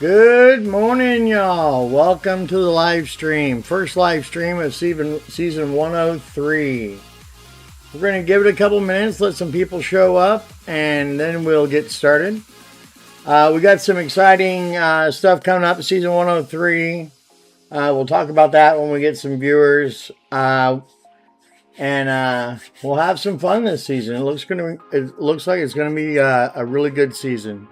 Good morning, y'all. Welcome to the live stream. First live stream of season 103. We're going to give it a couple minutes, let some people show up, and then we'll get started. We got some exciting stuff coming up in season 103. We'll talk about that when we get some viewers. And we'll have some fun this season. It looks like it's going to be a really good season.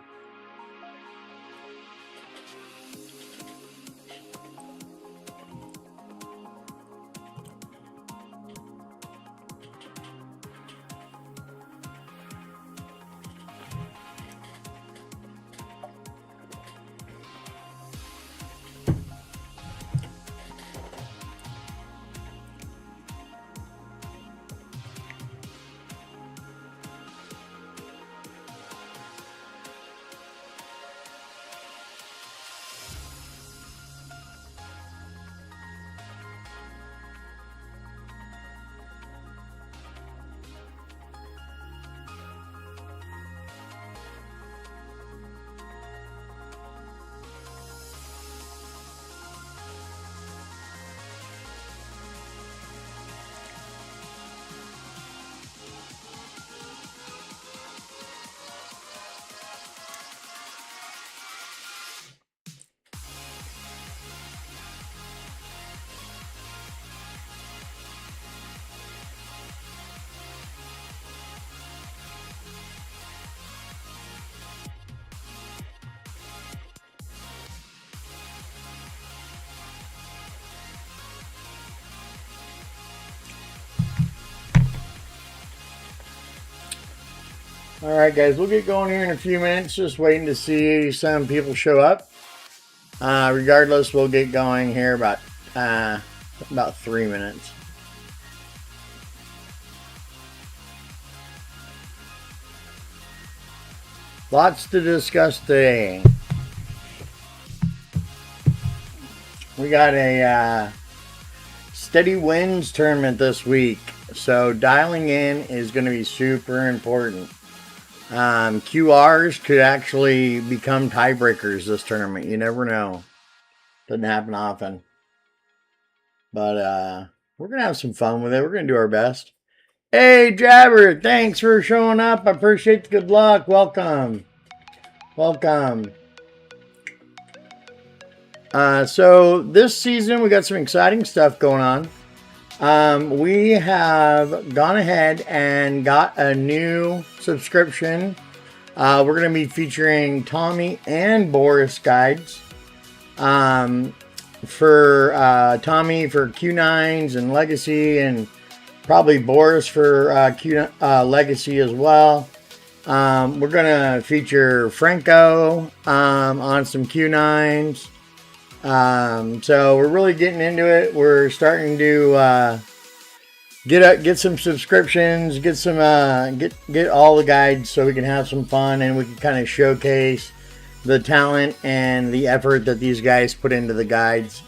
All right, guys, we'll get going here in a few minutes. Just waiting to see some people show up. Regardless, we'll get going here about 3 minutes. Lots to discuss today. We got a steady wins tournament this week, so dialing in is going to be super important. QRs could actually become tiebreakers this tournament. You never know. Doesn't happen often. But we're going to have some fun with it. We're going to do our best. Hey, Jabber, thanks for showing up. I appreciate the good luck. Welcome. Welcome. So this season, we got some exciting stuff going on. We have gone ahead and got a new subscription. We're going to be featuring Tommy and Boris guides. For Tommy for Q9s and Legacy, and probably Boris for Legacy as well. We're going to feature Franco on some Q9s. So we're really getting into it. We're starting to get some subscriptions, get all the guides so we can have some fun and we can kind of showcase the talent and the effort that these guys put into the guides.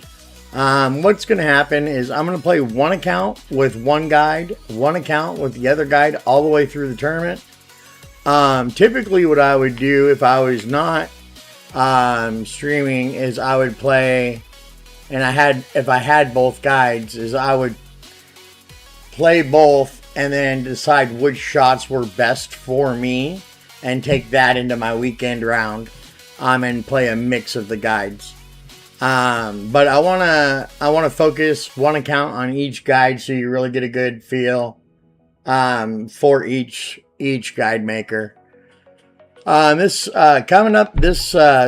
What's going to happen is I'm going to play one account with one guide, one account with the other guide all the way through the tournament. Typically what I would do if I was not streaming is I would play, and if I had both guides, is I would play both and then decide which shots were best for me and take that into my weekend round, and play a mix of the guides. But I want to focus one account on each guide so you really get a good feel for each guide maker. This coming up this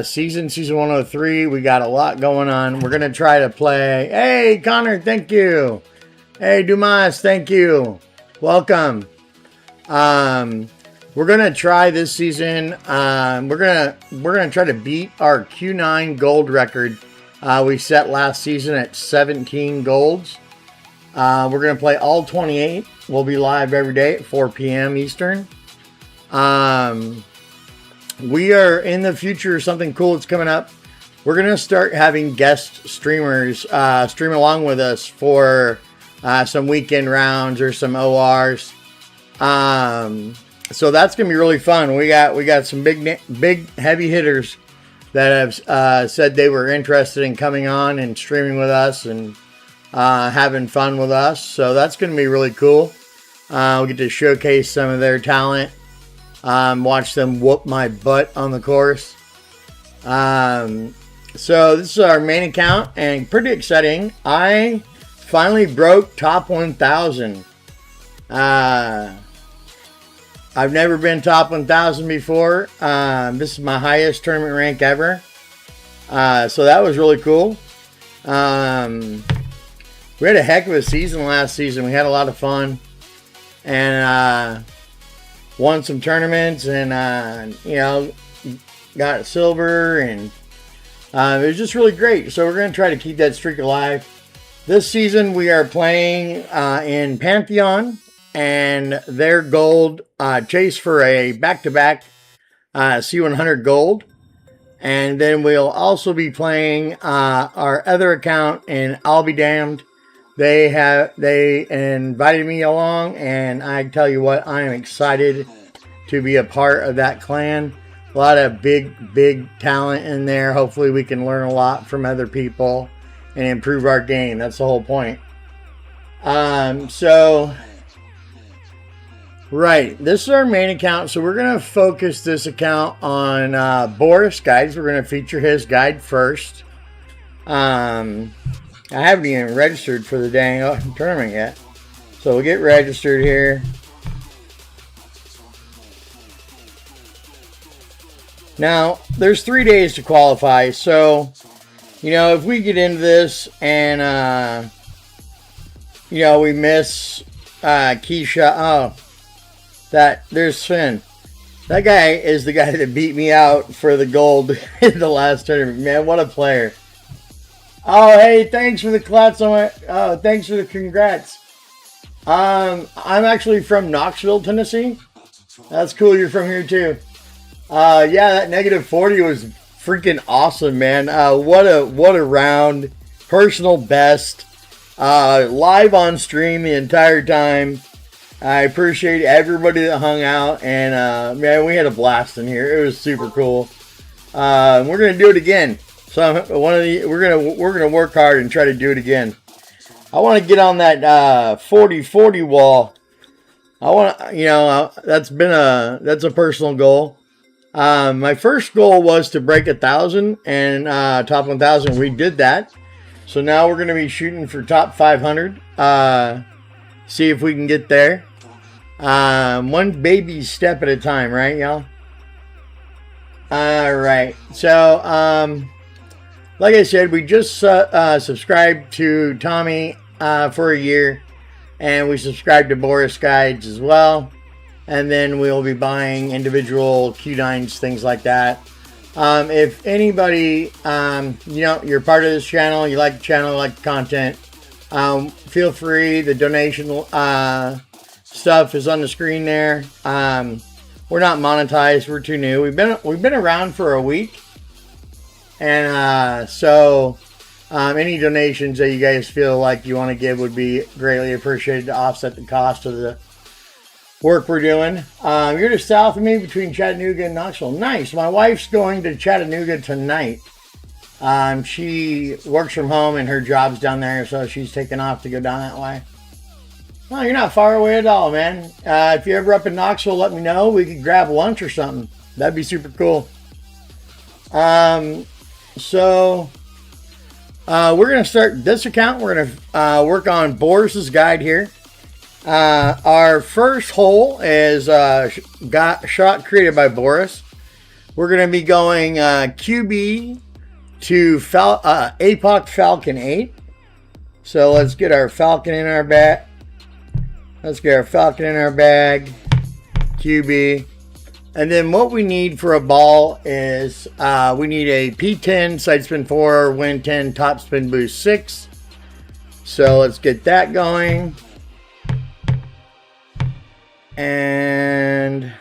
season 103, we got a lot going on. We're gonna try to play. Hey, Connor, thank you. Hey, Dumas, thank you. Welcome. We're gonna try this season. We're gonna try to beat our Q9 gold record we set last season at 17 golds. We're gonna play all 28. We'll be live every day at 4 p.m. Eastern. We are in the future, something cool that's coming up. We're going to start having guest streamers stream along with us for some weekend rounds or some ORs. So that's going to be really fun. We got some big heavy hitters that have said they were interested in coming on and streaming with us and having fun with us. So that's going to be really cool. We'll get to showcase some of their talent. Watch them whoop my butt on the course. So this is our main account, and pretty exciting. I finally broke top 1,000. I've never been top 1,000 before. This is my highest tournament rank ever. So that was really cool. We had a heck of a season last season. We had a lot of fun. And won some tournaments, and you know, got silver, and it was just really great. So we're going to try to keep that streak alive. This season we are playing in Pantheon, and their gold chase for a back-to-back C100 gold. And then we'll also be playing our other account in I'll Be Damned. They invited me along, and I tell you what, I am excited to be a part of that clan. A lot of big talent in there. Hopefully we can learn a lot from other people and improve our game. That's the whole point. Right, this is our main account. So we're going to focus this account on Boris guides. We're going to feature his guide first. I haven't even registered for the dang tournament yet. So we'll get registered here. Now, there's 3 days to qualify. So, you know, if we get into this and, you know, we miss Keisha. Oh, there's Finn. That guy is the guy that beat me out for the gold in the last tournament. Man, what a player. Oh, hey, thanks for the clats on my, oh, thanks for the congrats. I'm actually from Knoxville, Tennessee. That's cool, you're from here too. Yeah, that -40 was freaking awesome, man. What a round. Personal best. Live on stream the entire time. I appreciate everybody that hung out, and man, we had a blast in here. It was super cool. We're gonna do it again. So we're gonna work hard and try to do it again. I want to get on that 40-40 wall. I want to, you know, that's a personal goal. My first goal was to break 1,000 and top 1,000. We did that. So now we're going to be shooting for top 500. See if we can get there. One baby step at a time, right, y'all? All right. So, like I said, we just subscribed to Tommy for a year. And we subscribed to Boris Guides as well. And then we'll be buying individual Q9s, things like that. If anybody, you know, you're part of this channel, you like the channel, you like the content, feel free. The donation stuff is on the screen there. We're not monetized. We're too new. We've been around for a week, and so any donations that you guys feel like you want to give would be greatly appreciated to offset the cost of the work we're doing. You're just south of me between Chattanooga and Knoxville. Nice. My wife's going to Chattanooga tonight. She works from home and her job's down there, so she's taking off to go down that way. Well, you're not far away at all, man. If you're ever up in Knoxville, let me know. We could grab lunch or something. That'd be super cool. So we're going to start this account. We're going to work on Boris's guide here. Our first hole is shot created by Boris. We're going to be going QB to APOC Falcon 8. So let's get our Falcon in our bag. QB. And then what we need for a ball is we need a P10, side spin 4, wind 10, top spin boost 6. So let's get that going. And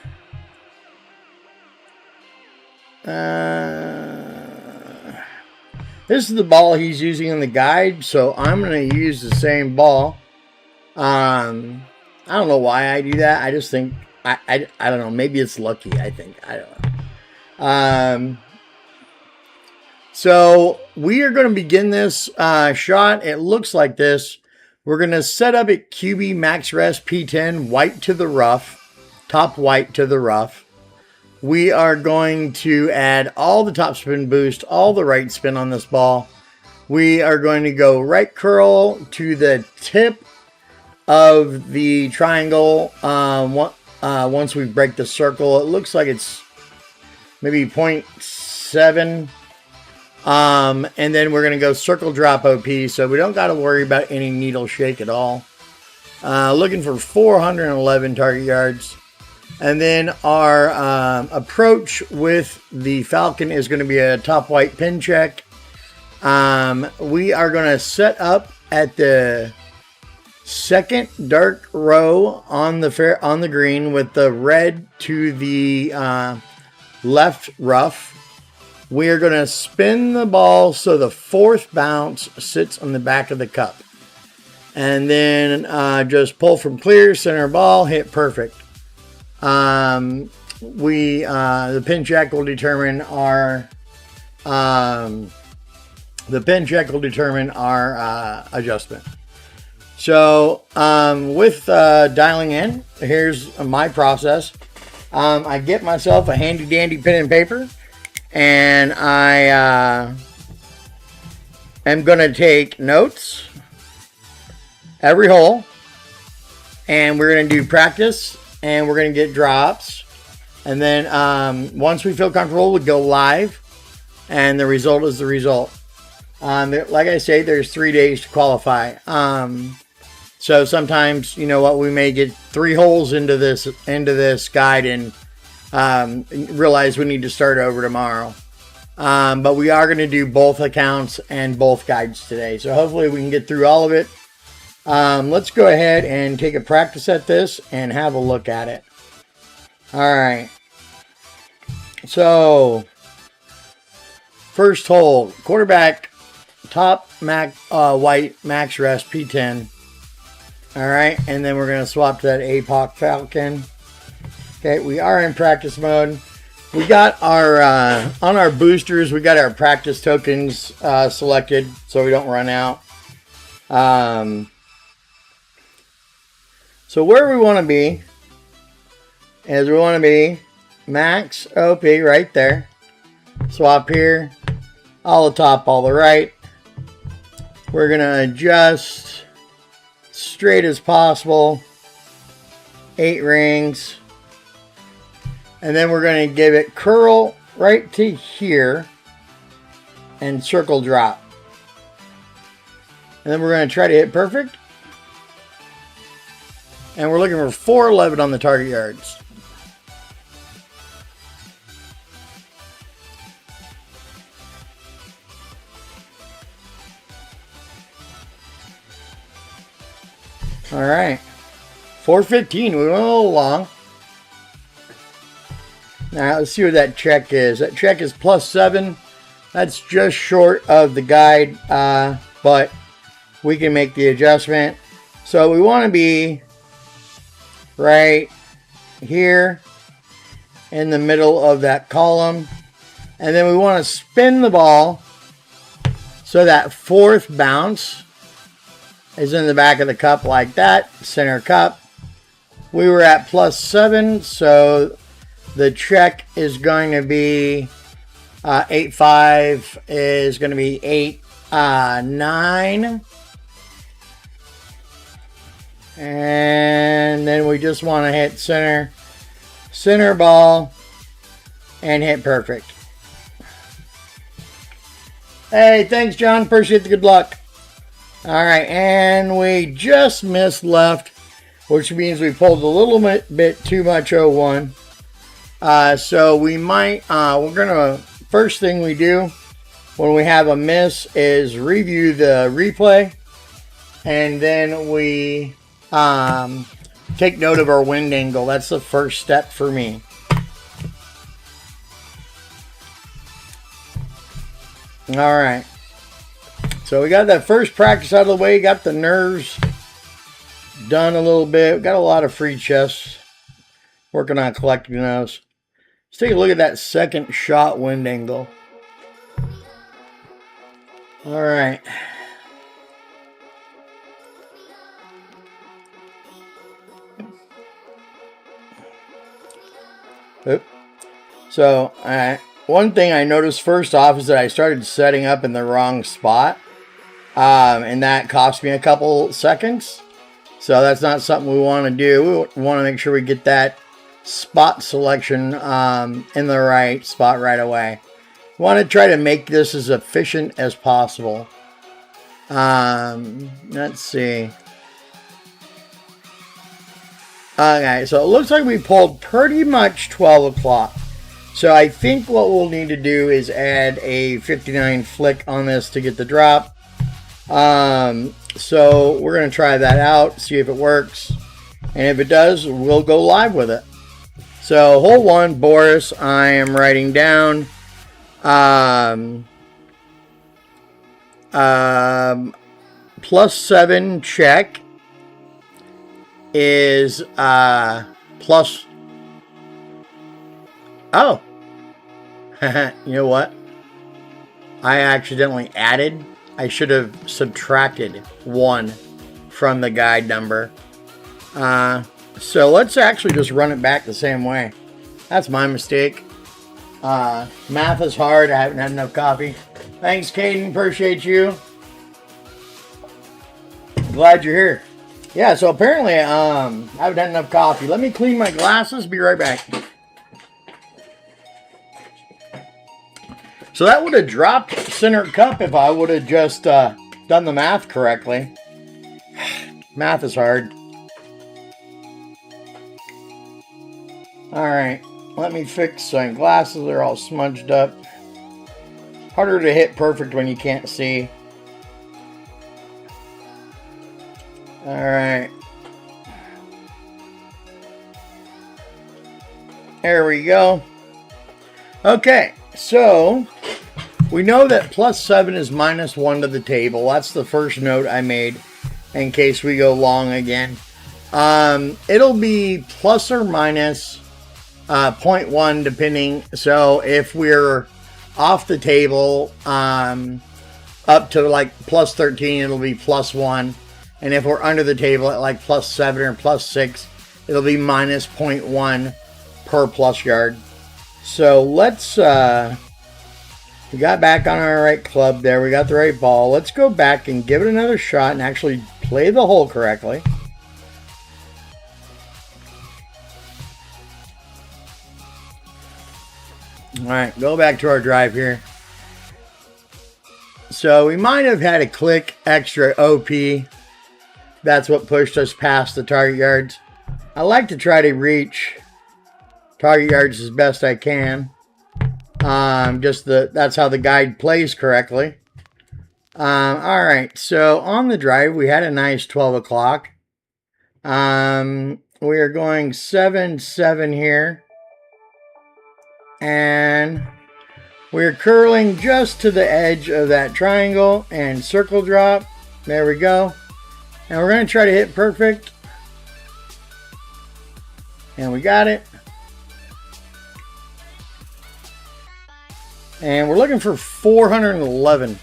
this is the ball he's using in the guide, so I'm going to use the same ball. I don't know why I do that. I just think I don't know. Maybe it's lucky. I think I don't know. So we are going to begin this shot. It looks like this. We're going to set up at QB Max Rest P10, white to the rough, top white to the rough. We are going to add all the top spin boost, all the right spin on this ball. We are going to go right curl to the tip of the triangle. Once we break the circle, it looks like it's maybe 0.7. And then we're going to go circle drop OP, so we don't got to worry about any needle shake at all. Looking for 411 target yards. And then our approach with the Falcon is going to be a top white pin check. We are going to set up at the second dark row on the green with the red to the left rough. We are going to spin the ball so the fourth bounce sits on the back of the cup. And then just pull from clear, center ball, hit perfect. The pin check will determine our adjustment. So with dialing in, here's my process. I get myself a handy dandy pen and paper, and I am going to take notes every hole, and we're going to do practice, and we're going to get drops, and then once we feel comfortable, we go live, and the result is the result. Like I say, there's 3 days to qualify. So sometimes, you know what, we may get 3 holes into this guide and realize we need to start over tomorrow. But we are going to do both accounts and both guides today. So hopefully we can get through all of it. Let's go ahead and take a practice at this and have a look at it. All right. So first hole, quarterback, top white max rest P10. All right, and then we're going to swap to that APOC Falcon. Okay, we are in practice mode. We got our, on our boosters, we got our practice tokens selected so we don't run out. So where we want to be is we want to be max OP right there. Swap here, all the top, all the right. We're going to adjust straight as possible, 8 rings, and then we're going to give it curl right to here and circle drop, and then we're going to try to hit perfect, and we're looking for 411 on the target yards. All right, 415. We went a little long. Now let's see what that check is. That check is +7. That's just short of the guide, but we can make the adjustment. So we want to be right here in the middle of that column, and then we want to spin the ball so that fourth bounce is in the back of the cup like that, center cup. We were at +7, so the check is going to be 8.5 is going to be 8.9. And then we just want to hit center ball and hit perfect. Hey, thanks, John. Appreciate the good luck. All right, and we just missed left, which means we pulled a little bit too much 01. So we might, first thing we do when we have a miss is review the replay, and then we take note of our wind angle. That's the first step for me. All right. So we got that first practice out of the way. Got the nerves done a little bit. Got a lot of free chests. Working on collecting those. Let's take a look at that second shot wind angle. All right. Oop. So, one thing I noticed first off is that I started setting up in the wrong spot. And that cost me a couple seconds. So that's not something we want to do. We want to make sure we get that spot selection in the right spot right away. We want to try to make this as efficient as possible. Let's see. Okay, so it looks like we pulled pretty much 12 o'clock. So I think what we'll need to do is add a 59 flick on this to get the drop. So we're going to try that out, see if it works. And if it does, we'll go live with it. So hole 1, Boris, I am writing down +7 check is plus. Oh, you know what? I accidentally added. I should have subtracted 1 from the guide number. So let's actually just run it back the same way. That's my mistake. Math is hard. I haven't had enough coffee. Thanks, Caden. Appreciate you. Glad you're here. Yeah, so apparently I haven't had enough coffee. Let me clean my glasses. Be right back. So that would have dropped center cup if I would have just done the math correctly. Math is hard. Alright, let me fix my glasses. They're all smudged up. Harder to hit perfect when you can't see. Alright. There we go. Okay, so we know that +7 is -1 to the table. That's the first note I made in case we go long again. It'll be plus or minus 0.1 depending. So if we're off the table up to like +13, it'll be +1. And if we're under the table at like +7 or +6, it'll be minus 0.1 per plus yard. So let's, we got back on our right club there. We got the right ball. Let's go back and give it another shot and actually play the hole correctly. All right, go back to our drive here. So we might have had a click extra OP. That's what pushed us past the target yards. I like to try to reach target yards as best I can. That's how the guide plays correctly. All right, so on the drive, we had a nice 12 o'clock. We are going 7-7 here. And we're curling just to the edge of that triangle and circle drop. There we go. And we're going to try to hit perfect. And we got it. And we're looking for 411.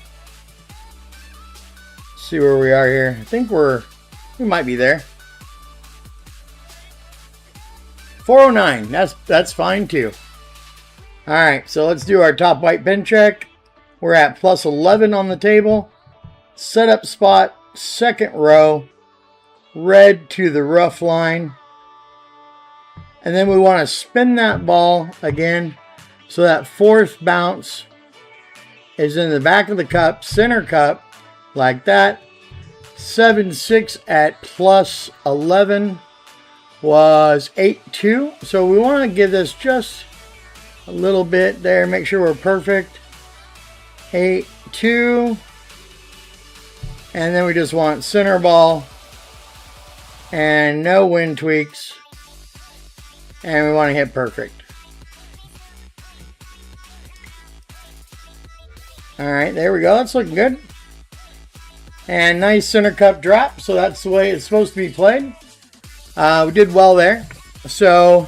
See where we are here. I think we might be there. 409. That's fine too. All right, so let's do our top white pin check. We're at +11 on the table. Setup spot, second row, red to the rough line. And then we want to spin that ball again. So that fourth bounce is in the back of the cup, center cup, like that. 7-6 at +11 was 8-2. So we want to give this just a little bit there. Make sure we're perfect. 8-2. And then we just want center ball. And no wind tweaks. And we want to hit perfect. Alright, there we go. That's looking good. And nice center cup drop. So that's the way it's supposed to be played. We did well there. So,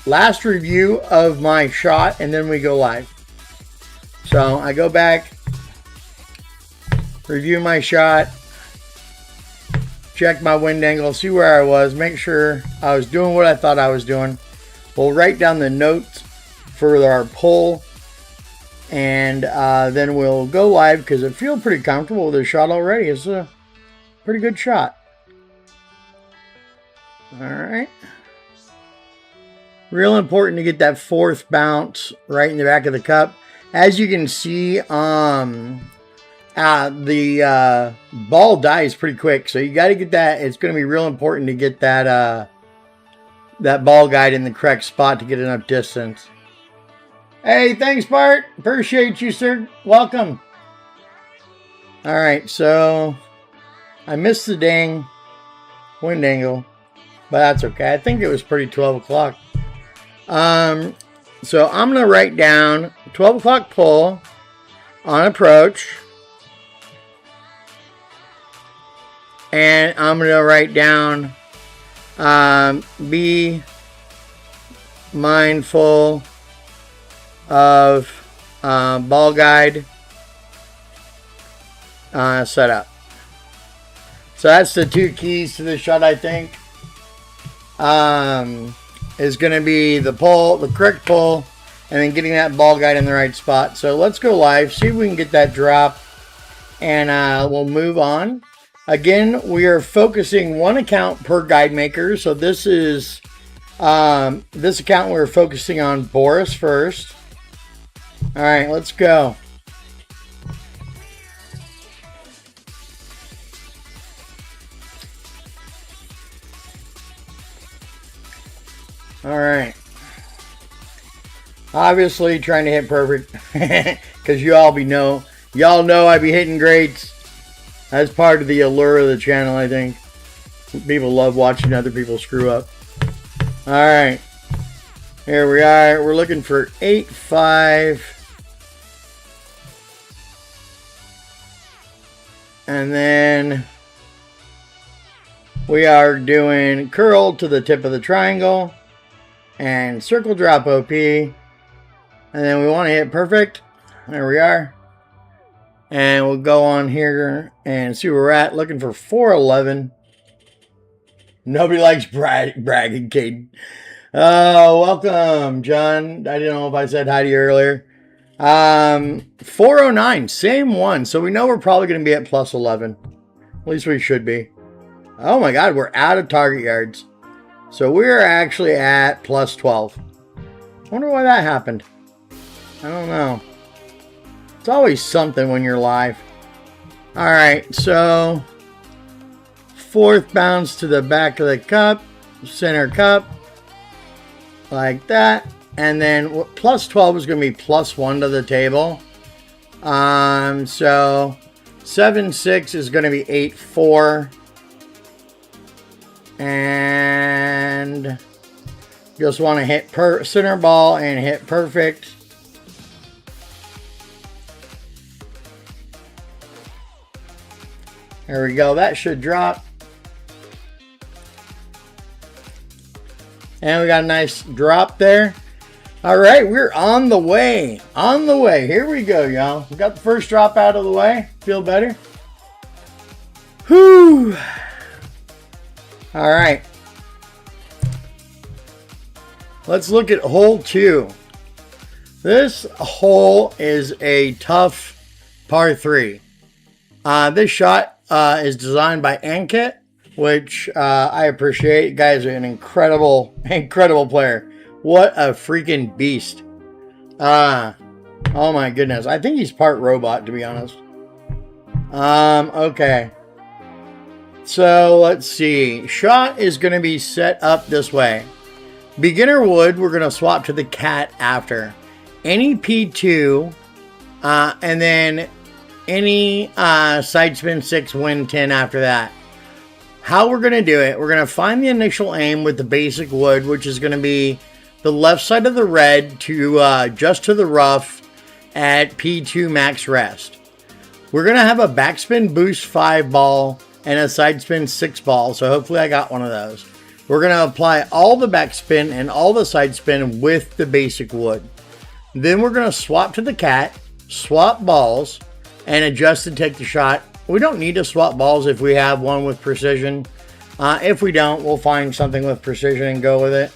last review of my shot, and then we go live. So I go back, review my shot, check my wind angle, see where I was, make sure I was doing what I thought I was doing. We'll write down the notes for our pull, and then we'll go live because I feel pretty comfortable with this shot already. It's a pretty good shot. All right. Real important to get that fourth bounce right in the back of the cup. As you can see, the ball dies pretty quick, so you got to get that. It's going to be real important to get that that ball guide in the correct spot to get enough distance. Hey, thanks, Bart. Appreciate you, sir. Welcome. All right, so I missed the dang wind angle, but that's okay. I think it was pretty 12 o'clock. So I'm going to write down 12 o'clock pull on approach. And I'm going to write down, be mindful of ball guide setup. So that's the two keys to the shot, I think. Is going to be the pull, the correct pull, and then getting that ball guide in the right spot. So let's go live, see if we can get that drop, and we'll move on. Again, we are focusing one account per guide maker. So this is this account we're focusing on Boris first. All right, let's go. All right. Obviously trying to hit perfect because y'all know I be hitting greats. That's part of the allure of the channel, I think. People love watching other people screw up. All right. Here we are. We're looking for 8-5. And then we are doing curl to the tip of the triangle. And circle drop OP. And then we want to hit perfect. There we are. And we'll go on here and see where we're at. Looking for 411. Nobody likes bragging, Caden. Welcome, John. I didn't know if I said hi to you earlier. 409, same one. So we know we're probably going to be at plus 11. At least we should be. Oh my God, we're out of target yards. So we're actually at plus 12. Wonder why that happened. I don't know. It's always something when you're live. All right, so fourth bounce to the back of the cup, center cup, like that. And then plus 12 is going to be plus 1 to the table. So 7-6 is going to be 8-4. And just want to hit center ball and hit perfect. There we go. That should drop. And we got a nice drop there. All right, we're on the way. On the way. Here we go, y'all. We got the first drop out of the way. Feel better? Whew. All right. Let's look at hole 2. This hole is a tough par 3. This shot is designed by Ankit, which I appreciate. You guys are an incredible player. What a freaking beast. Oh my goodness. I think he's part robot, to be honest. Okay. So let's see. Shot is going to be set up this way. Beginner wood, we're going to swap to the cat after. Any P2, and then any side spin 6, wind 10 after that. How we're going to do it, we're going to find the initial aim with the basic wood, which is going to be the left side of the red to just to the rough at P2 max rest. We're going to have a backspin boost 5 ball and a side spin 6 ball, so hopefully I got one of those. We're going to apply all the backspin and all the side spin with the basic wood. Then we're going to swap to the cat, swap balls, and adjust to take the shot. We don't need to swap balls if we have one with precision. If we don't, we'll find something with precision and go with it.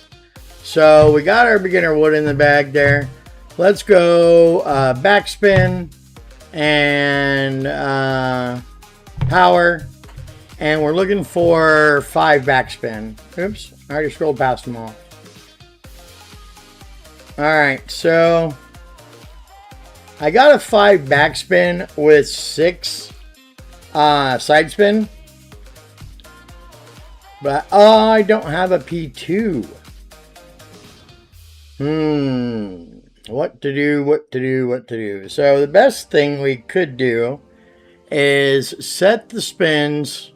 So we got our beginner wood in the bag there. Let's go backspin and power. And we're looking for 5 backspin. Oops, I already scrolled past them all. Alright, so I got a 5 backspin with 6 side spin. But I don't have a P2. What to do. So the best thing we could do is set the spins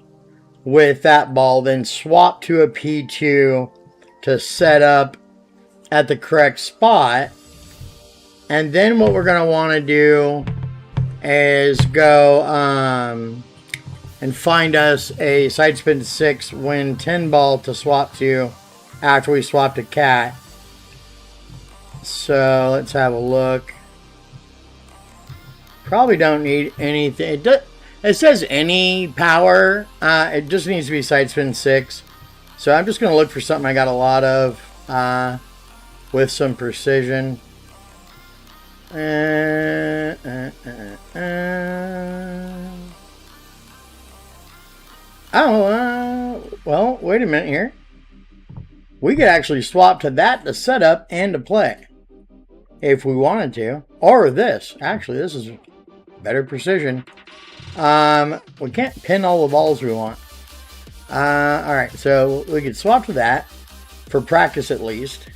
with that ball, then swap to a P2 to set up at the correct spot. And then what we're going to want to do is go and find us a side spin 6 win 10 ball to swap to after we swap to cat. So let's have a look. Probably don't need anything. It says any power. It just needs to be side spin 6. So I'm just going to look for something I got a lot of with some precision. Well, wait a minute here. We could actually swap to that to set up and to play if we wanted to. Or this. Actually, this is better precision. We can't pin all the balls we want. Alright, so we could swap to that for practice at least.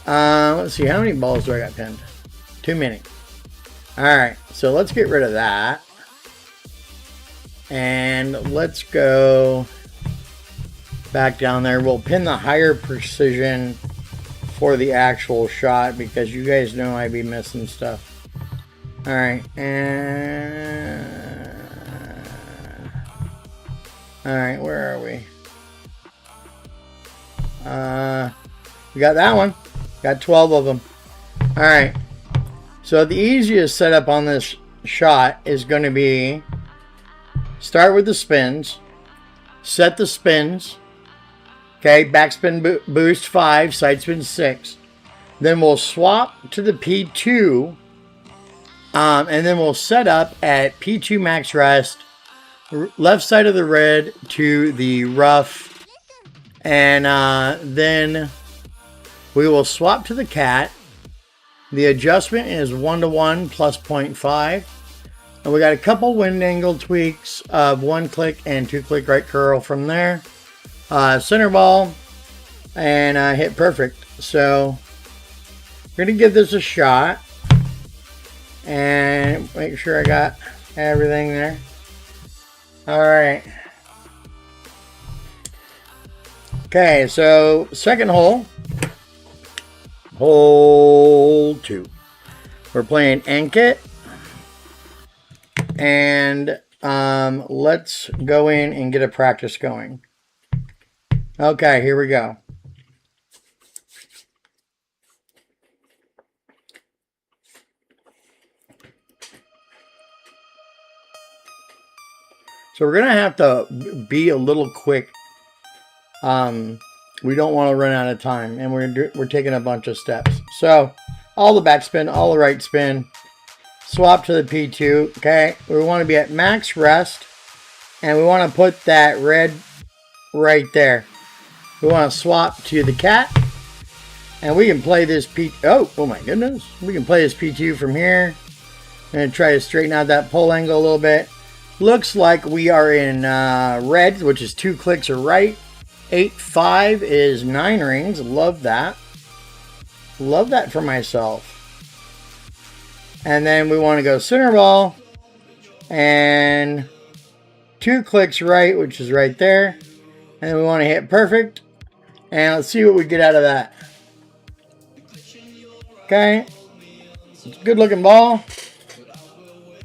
Let's see, how many balls do I got pinned? Too many. Alright, so let's get rid of that. And let's go back down there. We'll pin the higher precision for the actual shot because you guys know I'd be missing stuff. Alright, and alright, where are we? We got that one. Got 12 of them. Alright. So the easiest setup on this shot is going to be start with the spins. Set the spins. Okay, backspin boost 5, side spin 6. Then we'll swap to the P2. And then we'll set up at P2 max rest. Left side of the red to the rough. And then we will swap to the cat. The adjustment is 1:1 plus 0.5. And we got a couple wind angle tweaks of 1 click and 2 click right curl from there. Center ball and hit perfect. So we're going to give this a shot and make sure I got everything there. Alright. Okay, so second hole. Hole 2. We're playing Ankit. And let's go in and get a practice going. Okay, here we go. So we're going to have to be a little quick. We don't want to run out of time. And we're taking a bunch of steps. So all the backspin, all the right spin. Swap to the P2. Okay, we want to be at max rest. And we want to put that red right there. We want to swap to the cat. And we can play this oh my goodness. We can play this P2 from here. I'm going to try to straighten out that pull angle a little bit. Looks like we are in red, which is 2 clicks or right. 8-5 is 9 rings. Love that. Love that for myself. And then we want to go center ball. And 2 clicks right, which is right there. And then we want to hit perfect. And let's see what we get out of that. Okay. It's a good looking ball.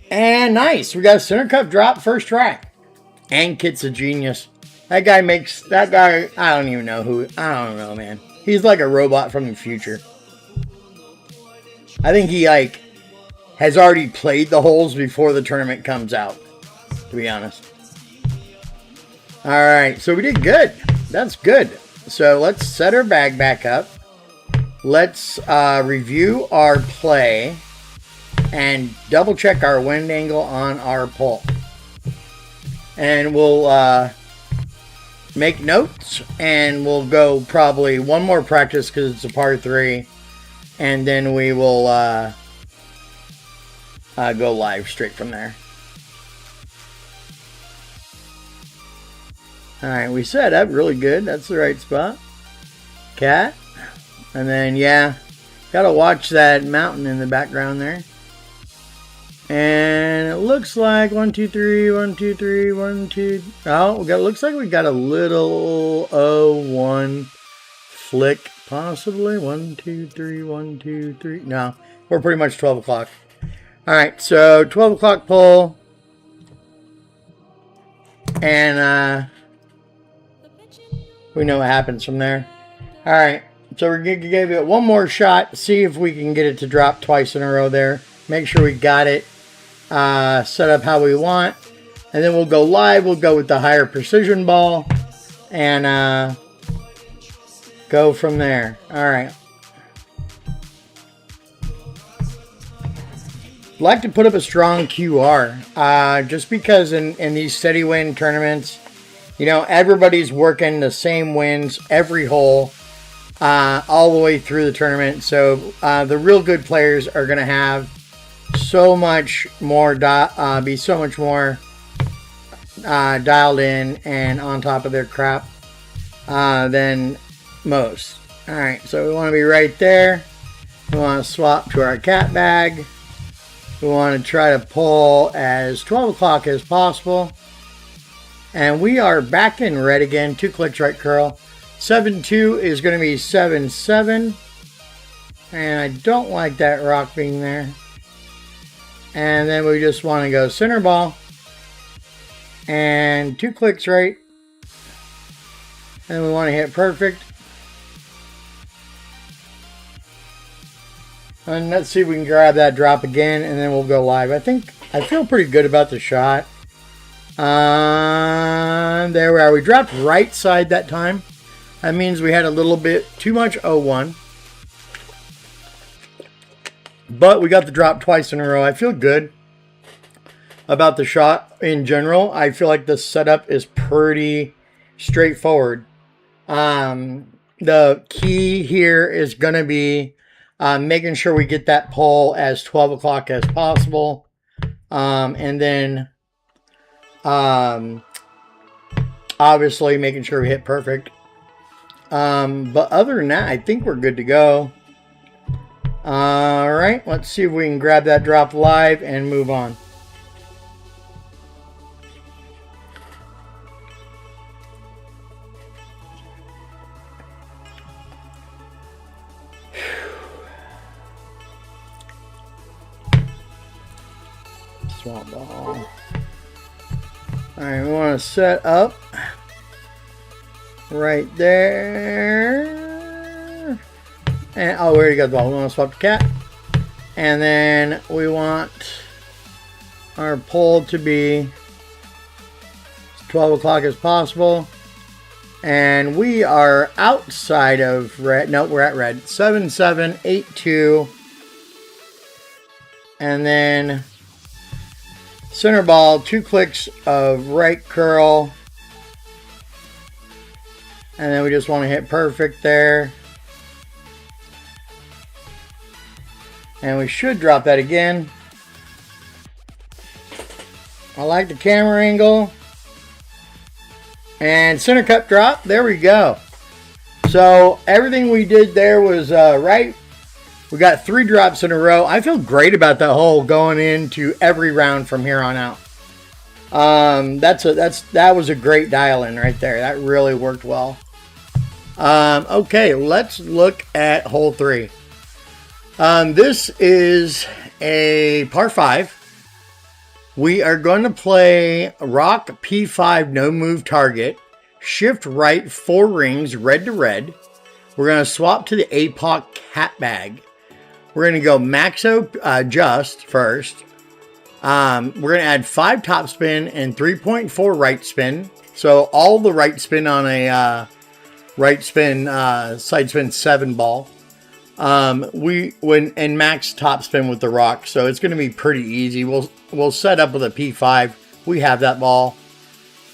And nice. We got a center cup drop first try. And Kit's a genius. That guy, I don't even know who. I don't know, man. He's like a robot from the future. I think he has already played the holes before the tournament comes out, to be honest. All right, so we did good. That's good. So let's set our bag back up. Let's review our play and double check our wind angle on our pull. And we'll make notes, and we'll go probably one more practice because it's a par 3, and then we will go live straight from there. All right, we set up really good. That's the right spot. Cat. And then, yeah, gotta watch that mountain in the background there. And it looks like 1, 2, 3, 1, 2, 3, 1, 2. Oh, looks like we got a little 1 flick, possibly. 1, 2, 3, 1, 2, 3. No, we're pretty much 12 o'clock. All right, so 12 o'clock pull. And we know what happens from there. All right, so we're going to give it one more shot, see if we can get it to drop twice in a row there. Make sure we got it set up how we want. And then we'll go live. We'll go with the higher precision ball and go from there. All right. Like to put up a strong QR just because in these steady wind tournaments, you know, everybody's working the same winds every hole all the way through the tournament. So the real good players are going to have so much more be so much more dialed in and on top of their crap than most. All right, so we want to be right there. We want to swap to our cat bag. We want to try to pull as 12 o'clock as possible. And we are back in red again. 2 clicks right curl. 7-2 is going to be 7-7. And I don't like that rock being there. And then we just want to go center ball. And 2 clicks right. And we want to hit perfect. And let's see if we can grab that drop again, and then we'll go live. I feel pretty good about the shot. There we are. We dropped right side that time. That means we had a little bit too much 0-1. But we got the drop twice in a row. I feel good about the shot in general. I feel like the setup is pretty straightforward. The key here is going to be making sure we get that pull as 12 o'clock as possible. And then obviously making sure we hit perfect. But other than that, I think we're good to go. All right, let's see if we can grab that drop live and move on. Swamp ball. All right, we want to set up right there. And oh, we already got the ball. We want to swap the cat. And then we want our pull to be as 12 o'clock as possible. And we are outside of red. No, we're at red. 7-7, 8-2. And then center ball, 2 clicks of right curl. And then we just want to hit perfect there. And we should drop that again. I like the camera angle. And center cup drop. There we go. So everything we did there was right. We got 3 drops in a row. I feel great about that hole going into every round from here on out. That was a great dial-in right there. That really worked well. Okay, let's look at hole 3. This is a par 5. We are going to play rock P5 no move target. Shift right 4 rings red to red. We're going to swap to the APOC cat bag. We're going to go maxo just first. We're going to add 5 top spin and 3.4 right spin. So all the right spin on a right spin, side spin 7 ball. And max top spin with the rock. So it's going to be pretty easy. We'll set up with a P5. We have that ball.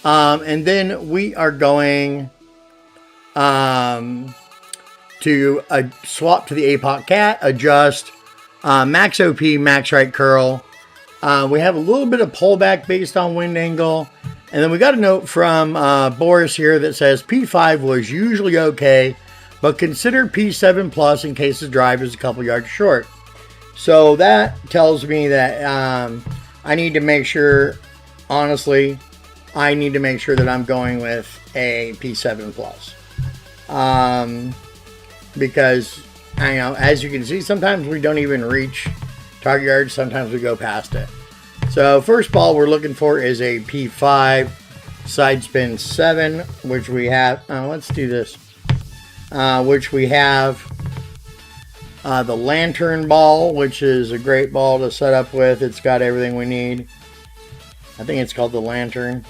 And then we are going to swap to the APOC cat, adjust, max OP, max right curl. We have a little bit of pullback based on wind angle. And then we got a note from Boris here that says P5 was usually okay, but consider P7 plus in case the drive is a couple yards short. So that tells me that I need to make sure, honestly, I need to make sure that I'm going with a P7 plus. Because, I know, as you can see, sometimes we don't even reach target yards. Sometimes we go past it. So first ball we're looking for is a P5 side spin 7, which we have. Let's do this. Which we have the lantern ball, which is a great ball to set up with. It's got everything we need. I think it's called the lantern.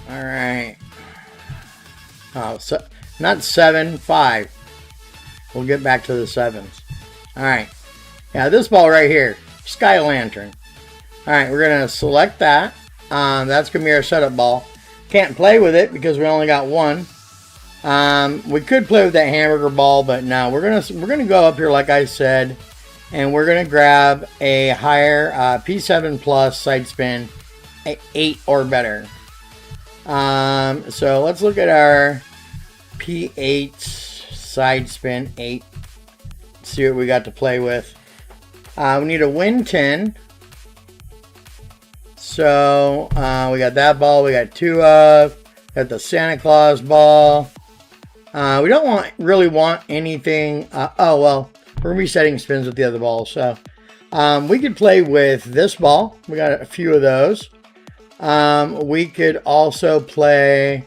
All right. Oh, so not 7, 5. We'll get back to the 7s. All right. Yeah, this ball right here, Sky Lantern. All right, we're gonna select that. That's gonna be our setup ball. Can't play with it because we only got one. We could play with that hamburger ball, but no, we're gonna go up here like I said, and we're gonna grab a higher P7 plus side spin, 8 or better. So let's look at our P8 side spin 8. See what we got to play with. We need a win 10. So we got that ball. We got 2 of. Got the Santa Claus ball. We don't really want anything. Oh well, we're resetting spins with the other balls. So we could play with this ball. We got a few of those. We could also play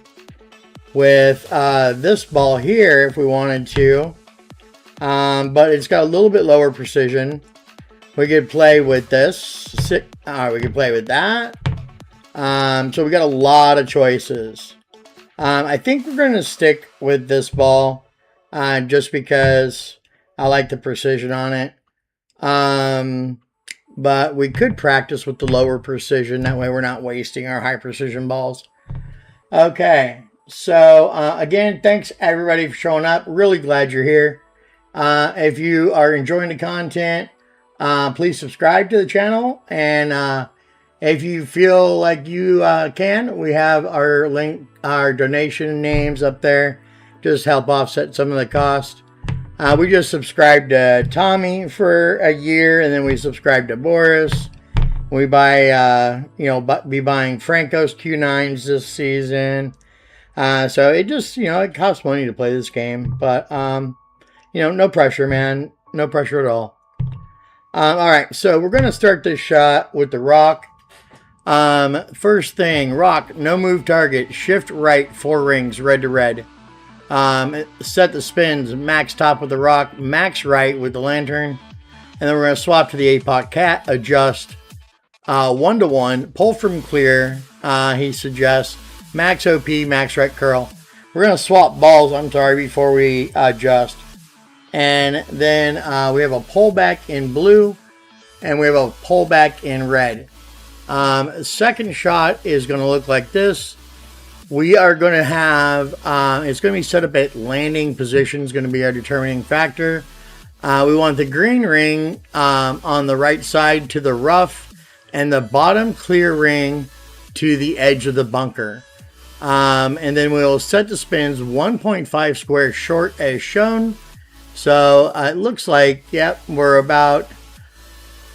with this ball here if we wanted to. But it's got a little bit lower precision. We could play with this. We could play with that. So we got a lot of choices. I think we're going to stick with this ball just because I like the precision on it. But we could practice with the lower precision. That way we're not wasting our high precision balls. Okay. So again, thanks everybody for showing up. Really glad you're here. If you are enjoying the content, please subscribe to the channel. And if you feel like you can, we have our link, our donation names up there. Just help offset some of the cost. We just subscribed to Tommy for a year, and then we subscribed to Boris. We buy, be buying Franco's Q9s this season. So it just, it costs money to play this game, but, no pressure, man. No pressure at all. All right. So we're going to start this shot with the rock. First thing, rock, no move target, shift right, 4 rings, red to red. Set the spins, max top with the rock, max right with the lantern. And then we're going to swap to the APOC cat, adjust, 1-to-1, pull from clear. He suggests max OP, max right curl. We're going to swap balls, before we adjust. And then we have a pullback in blue, and we have a pullback in red. Second shot is going to look like this. We are going to have, it's going to be set up at landing position, is going to be our determining factor. We want the green ring on the right side to the rough, and the bottom clear ring to the edge of the bunker. And then we'll set the spins 1.5 squares short as shown. So it looks like, yep, we're about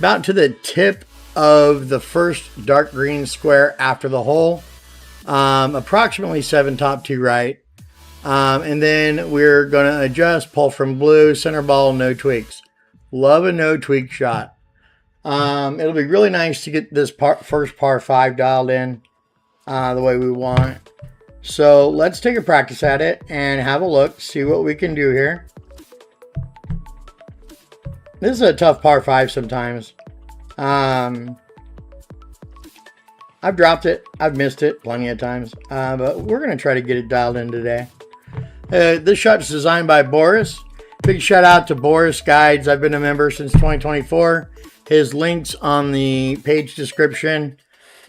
to the tip of the first dark green square after the hole. Approximately 7 top, 2 right. And then we're going to adjust, pull from blue, center ball, no tweaks. Love a no tweak shot. It'll be really nice to get this first par 5 dialed in the way we want. So let's take a practice at it and have a look, see what we can do here. This is a tough par 5 sometimes. I've dropped it. I've missed it plenty of times. But we're going to try to get it dialed in today. This shot's designed by Boris. Big shout out to Boris Guides. I've been a member since 2024. His link's on the page description.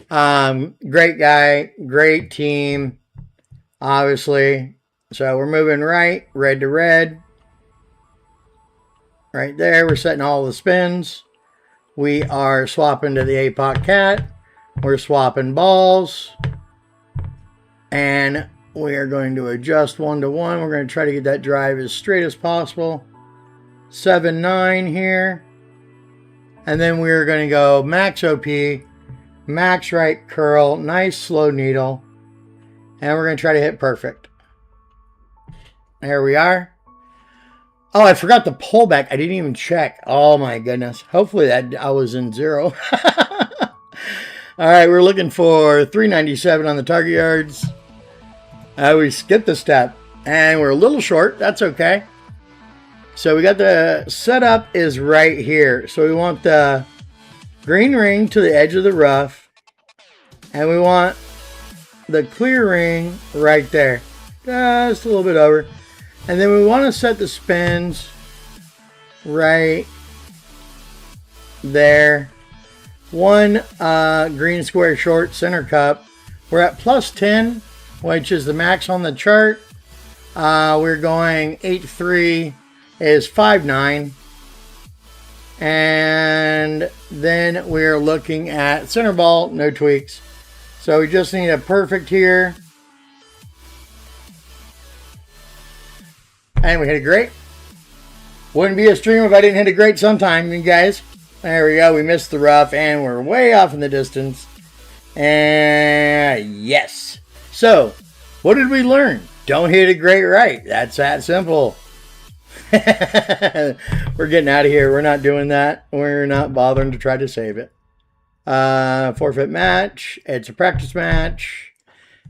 Great guy. Great team. Obviously. So we're moving right. Red to red. Right there. We're setting all the spins. We are swapping to the APOC cat. We're swapping balls. And we are going to adjust 1 to 1. We're going to try to get that drive as straight as possible. 7-9 here. And then we're going to go max OP, max right curl, nice slow needle. And we're going to try to hit perfect. There we are. Oh, I forgot the pullback. I didn't even check. Oh my goodness. Hopefully that I was in 0. All right, we're looking for 397 on the target yards. We skipped the step, and we're a little short. That's okay. So we got the setup is right here. So we want the green ring to the edge of the rough, and we want the clear ring right there, just a little bit over. And then we want to set the spins right there. 1 green square short center cup. We're at plus 10, which is the max on the chart. We're going 8-3 is 5-9. And then we're looking at center ball, no tweaks. So we just need a perfect here. And we hit a great. Wouldn't be a stream if I didn't hit a great sometime, you guys. There we go. We missed the rough and we're way off in the distance. And yes. So, what did we learn? Don't hit a great right. That's that simple. We're getting out of here. We're not doing that. We're not bothering to try to save it. Forfeit match. It's a practice match.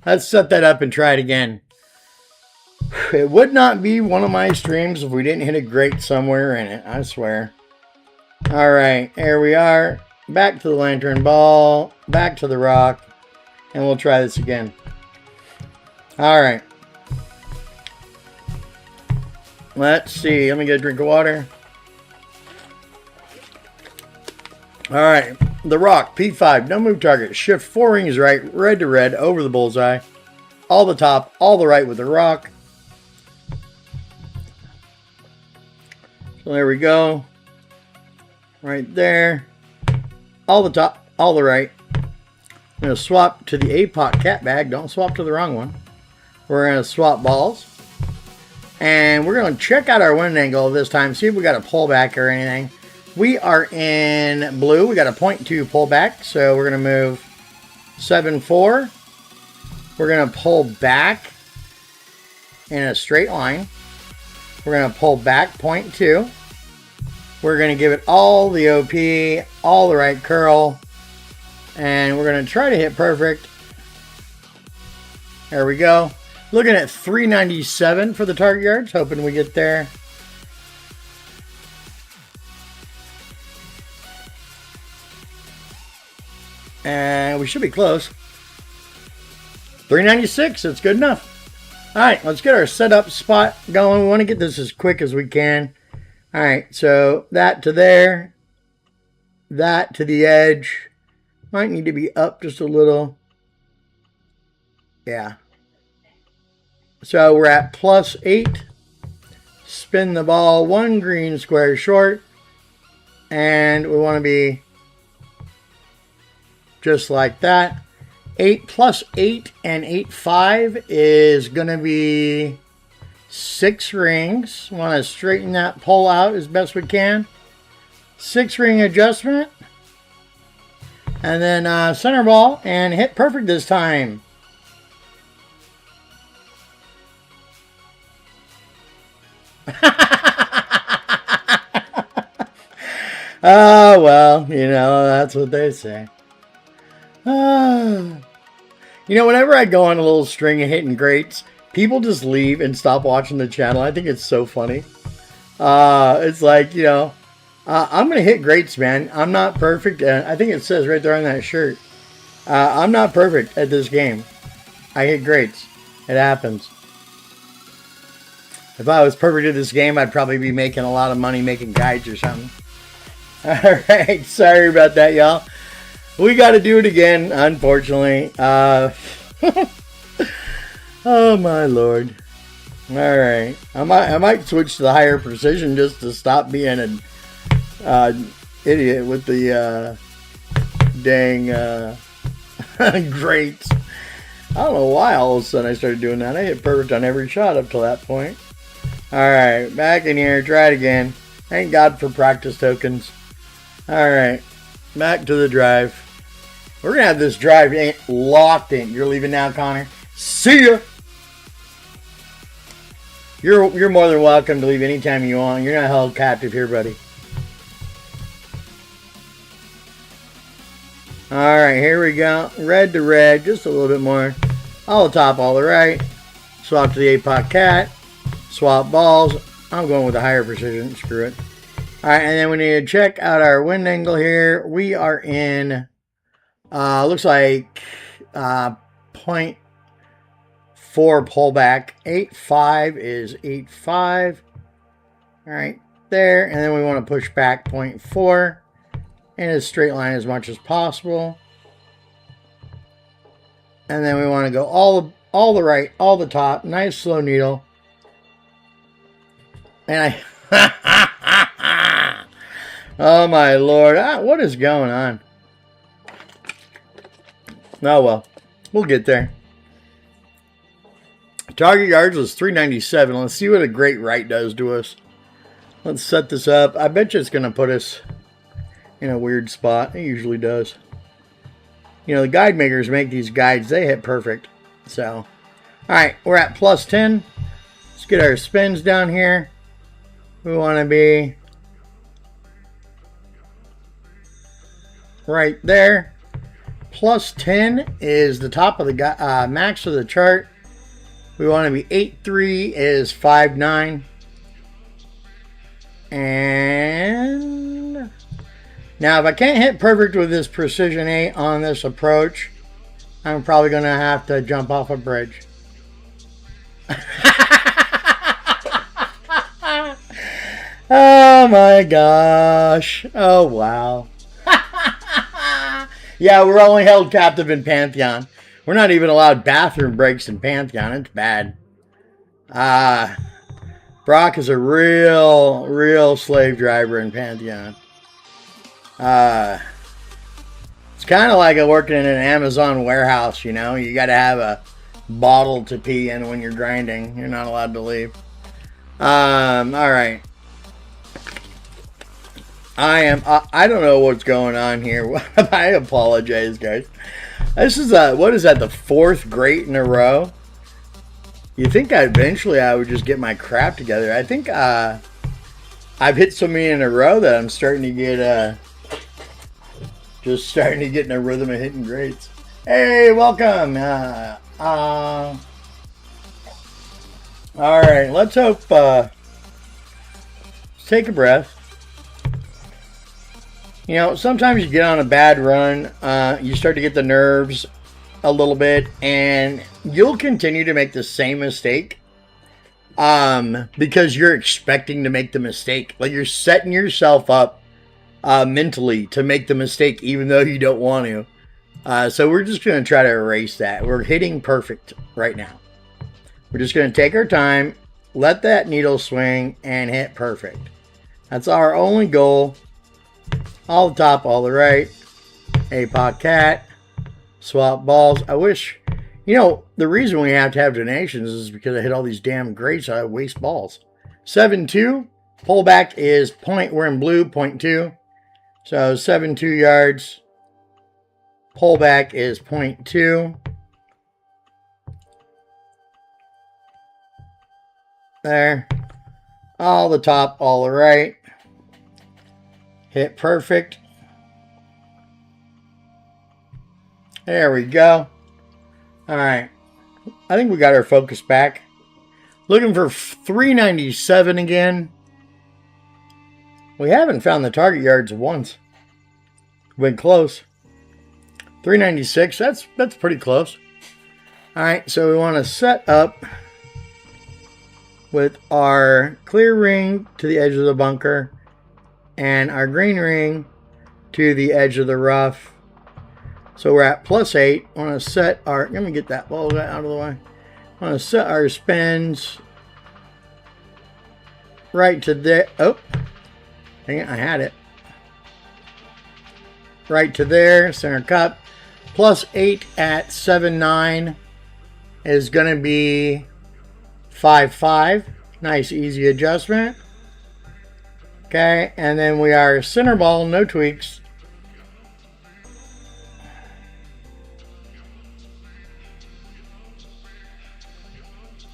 Let's set that up and try it again. It would not be one of my streams if we didn't hit a great somewhere in it. I swear. All right, here we are. Back to the lantern ball. Back to the rock. And we'll try this again. All right. Let's see. Let me get a drink of water. All right. The rock, P5, no move target. Shift 4 rings right, red to red, over the bullseye. All the top, all the right with the rock. So there we go. Right there. All the top, all the right. I'm going to swap to the APOC cat bag. Don't swap to the wrong one. We're going to swap balls. And we're going to check out our wind angle this time. See if we got a pullback or anything. We are in blue. We got a 0.2 pullback. So we're going to move 7-4. We're going to pull back in a straight line. We're going to pull back 0.2. We're going to give it all the OP, all the right curl, and we're going to try to hit perfect. There we go. Looking at 397 for the target yards, hoping we get there. And we should be close. 396, that's good enough. All right, let's get our setup spot going. We want to get this as quick as we can. All right, so that to there, that to the edge. Might need to be up just a little. Yeah. So we're at plus 8. Spin the ball 1 green square short. And we want to be just like that. 8 plus 8 and 8-5 is going to be 6 rings. Want to straighten that pole out as best we can. 6 ring adjustment. And then center ball and hit perfect this time. Oh, well, you know, that's what they say. You know, whenever I go on a little string of hitting greats, people just leave and stop watching the channel. I think it's so funny. It's like, you know, I'm going to hit greats, man. I'm not perfect. I think it says right there on that shirt. I'm not perfect at this game. I hit greats. It happens. If I was perfect at this game, I'd probably be making a lot of money making guides or something. Alright, sorry about that, y'all. We got to do it again, unfortunately. Oh, my Lord. Alright. I might switch to the higher precision just to stop being an idiot with the dang greats. I don't know why all of a sudden I started doing that. I hit perfect on every shot up till that point. Alright, back in here. Try it again. Thank God for practice tokens. Alright, back to the drive. We're going to have this drive locked in. You're leaving now, Connor? See ya! You're more than welcome to leave anytime you want. You're not held captive here, buddy. Alright, here we go. Red to red, just a little bit more. All the top, all the right. Swap to the APOC cat. Swap balls. I'm going with a higher precision. Screw it. Alright, and then we need to check out our wind angle here. We are in, looks like, 0.4 pullback. 8.5 is 8.5. Alright, there. And then we want to push back 0.4. In a straight line as much as possible. And then we want to go all the right, all the top. Nice slow needle. And I... Oh my Lord. What is going on? Oh well. We'll get there. Target yards was 397. Let's see what a great right does to us. Let's set this up. I bet you it's going to put us in a weird spot. It usually does. You know, the guide makers make these guides. They hit perfect. So, alright, we're at plus 10. Let's get our spins down here. We want to be right there. Plus 10 is the top of the max of the chart. We want to be 8.3 is 5.9. And now if I can't hit perfect with this precision 8 on this approach, I'm probably going to have to jump off a bridge. Oh my gosh. Oh wow. Yeah, we're only held captive in Pantheon. We're not even allowed bathroom breaks in Pantheon. It's bad. Brock is a real slave driver in Pantheon. It's kind of like working in an Amazon warehouse, you know. You got to have a bottle to pee in when you're grinding. You're not allowed to leave. All right. I don't know what's going on here. I apologize, guys. This is what is that, the fourth great in a row? You think eventually I would just get my crap together. I think I've hit so many in a row that I'm starting to get just starting to get in a rhythm of hitting greats. Hey, welcome. All right, let's hope. Let's take a breath. You know, sometimes you get on a bad run, you start to get the nerves a little bit, and you'll continue to make the same mistake because you're expecting to make the mistake. Like, you're setting yourself up mentally to make the mistake even though you don't want to. So we're just going to try to erase that. We're hitting perfect right now. We're just going to take our time, let that needle swing, and hit perfect. That's our only goal. All the top, all the right. APOC cat. Swap balls. I wish, you know, the reason we have to have donations is because I hit all these damn greats, so I waste balls. 7.2. Pullback is we're in blue, 0.2. So 7.2 yards. Pullback is 0.2. There. All the top, all the right. Hit perfect. There we go. All right. I think we got our focus back. Looking for 397 again. We haven't found the target yards once. Been close. 396, that's pretty close. Alright, so we want to set up with our clear ring to the edge of the bunker and our green ring to the edge of the rough. So we're at +8. I want to set our, let me get that ball out of the way. I want to set our spins right to there. Oh, dang it, I had it. Right to there, center cup. +8 at 7.9 is going to be 5.5. Nice, easy adjustment. Okay, and then we are center ball, no tweaks.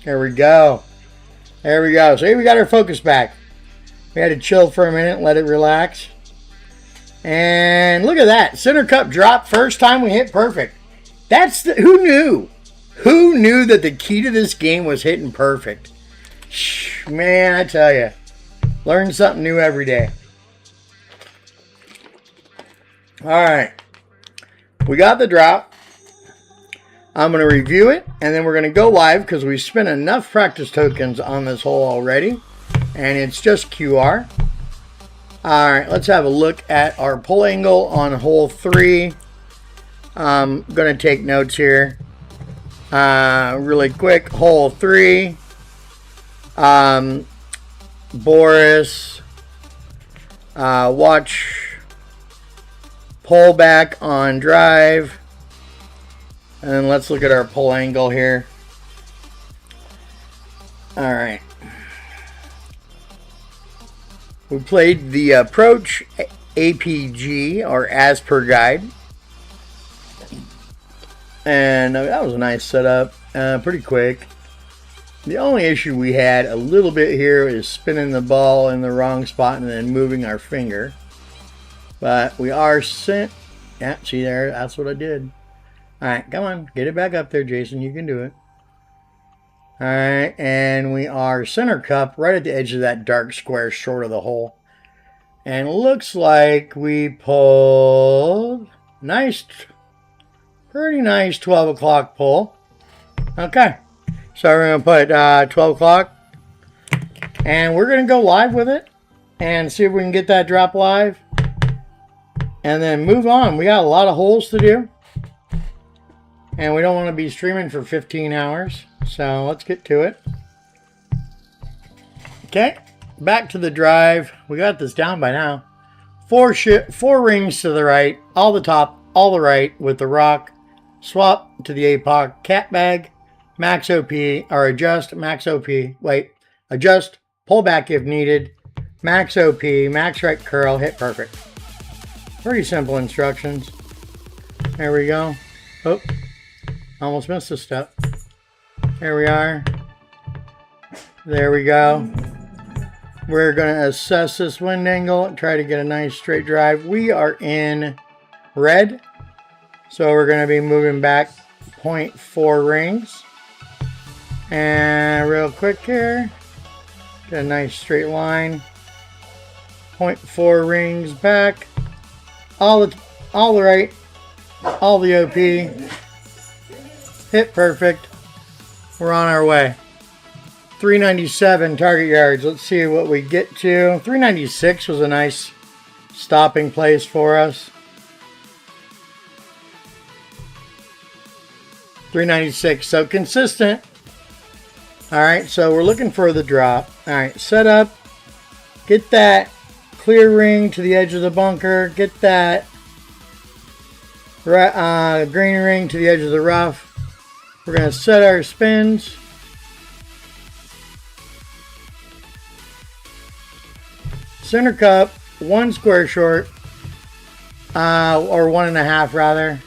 There we go. There we go. So here we got our focus back. We had to chill for a minute, let it relax. And look at that. Center cup drop. First time we hit perfect. That's the, who knew? Who knew that the key to this game was hitting perfect? Man, I tell you. Learn something new every day. Alright. We got the drop. I'm going to review it, and then we're going to go live because we spent enough practice tokens on this hole already, and it's just QR. Alright, let's have a look at our pull angle on hole 3. I'm going to take notes here really quick. Hole 3. Boris. Watch pull back on drive. And then let's look at our pull angle here. Alright. We played the approach APG, or as per guide. And that was a nice setup. Pretty quick. The only issue we had a little bit here is spinning the ball in the wrong spot and then moving our finger. But we are sent. Yeah, see there? That's what I did. Alright, come on. Get it back up there, Jason. You can do it. Alright, and we are center cup right at the edge of that dark square short of the hole. And looks like we pulled nice, pretty nice 12 o'clock pull. Okay, so we're going to put 12 o'clock. And we're going to go live with it and see if we can get that drop live. And then move on. We got a lot of holes to do. And we don't want to be streaming for 15 hours. So let's get to it. Okay. Back to the drive. We got this down by now. Four rings to the right. All the top. All the right with the rock. Swap to the APOC. Cat bag. Max OP. Or adjust. Max OP. Wait. Adjust. Pull back if needed. Max OP. Max right curl. Hit perfect. Pretty simple instructions. There we go. Oh. Almost missed a step. There we are. There we go. We're going to assess this wind angle and try to get a nice straight drive. We are in red. So we're going to be moving back 0.4 rings. And real quick here. Get a nice straight line. 0.4 rings back. All the right. All the OP. Hit perfect. We're on our way. 397 target yards. Let's see what we get to. 396 was a nice stopping place for us. 396. So consistent. Alright, so we're looking for the drop. Alright, set up. Get that clear ring to the edge of the bunker. Get that green ring to the edge of the rough. We're going to set our spins. Center cup, 1 square short, or 1.5 rather.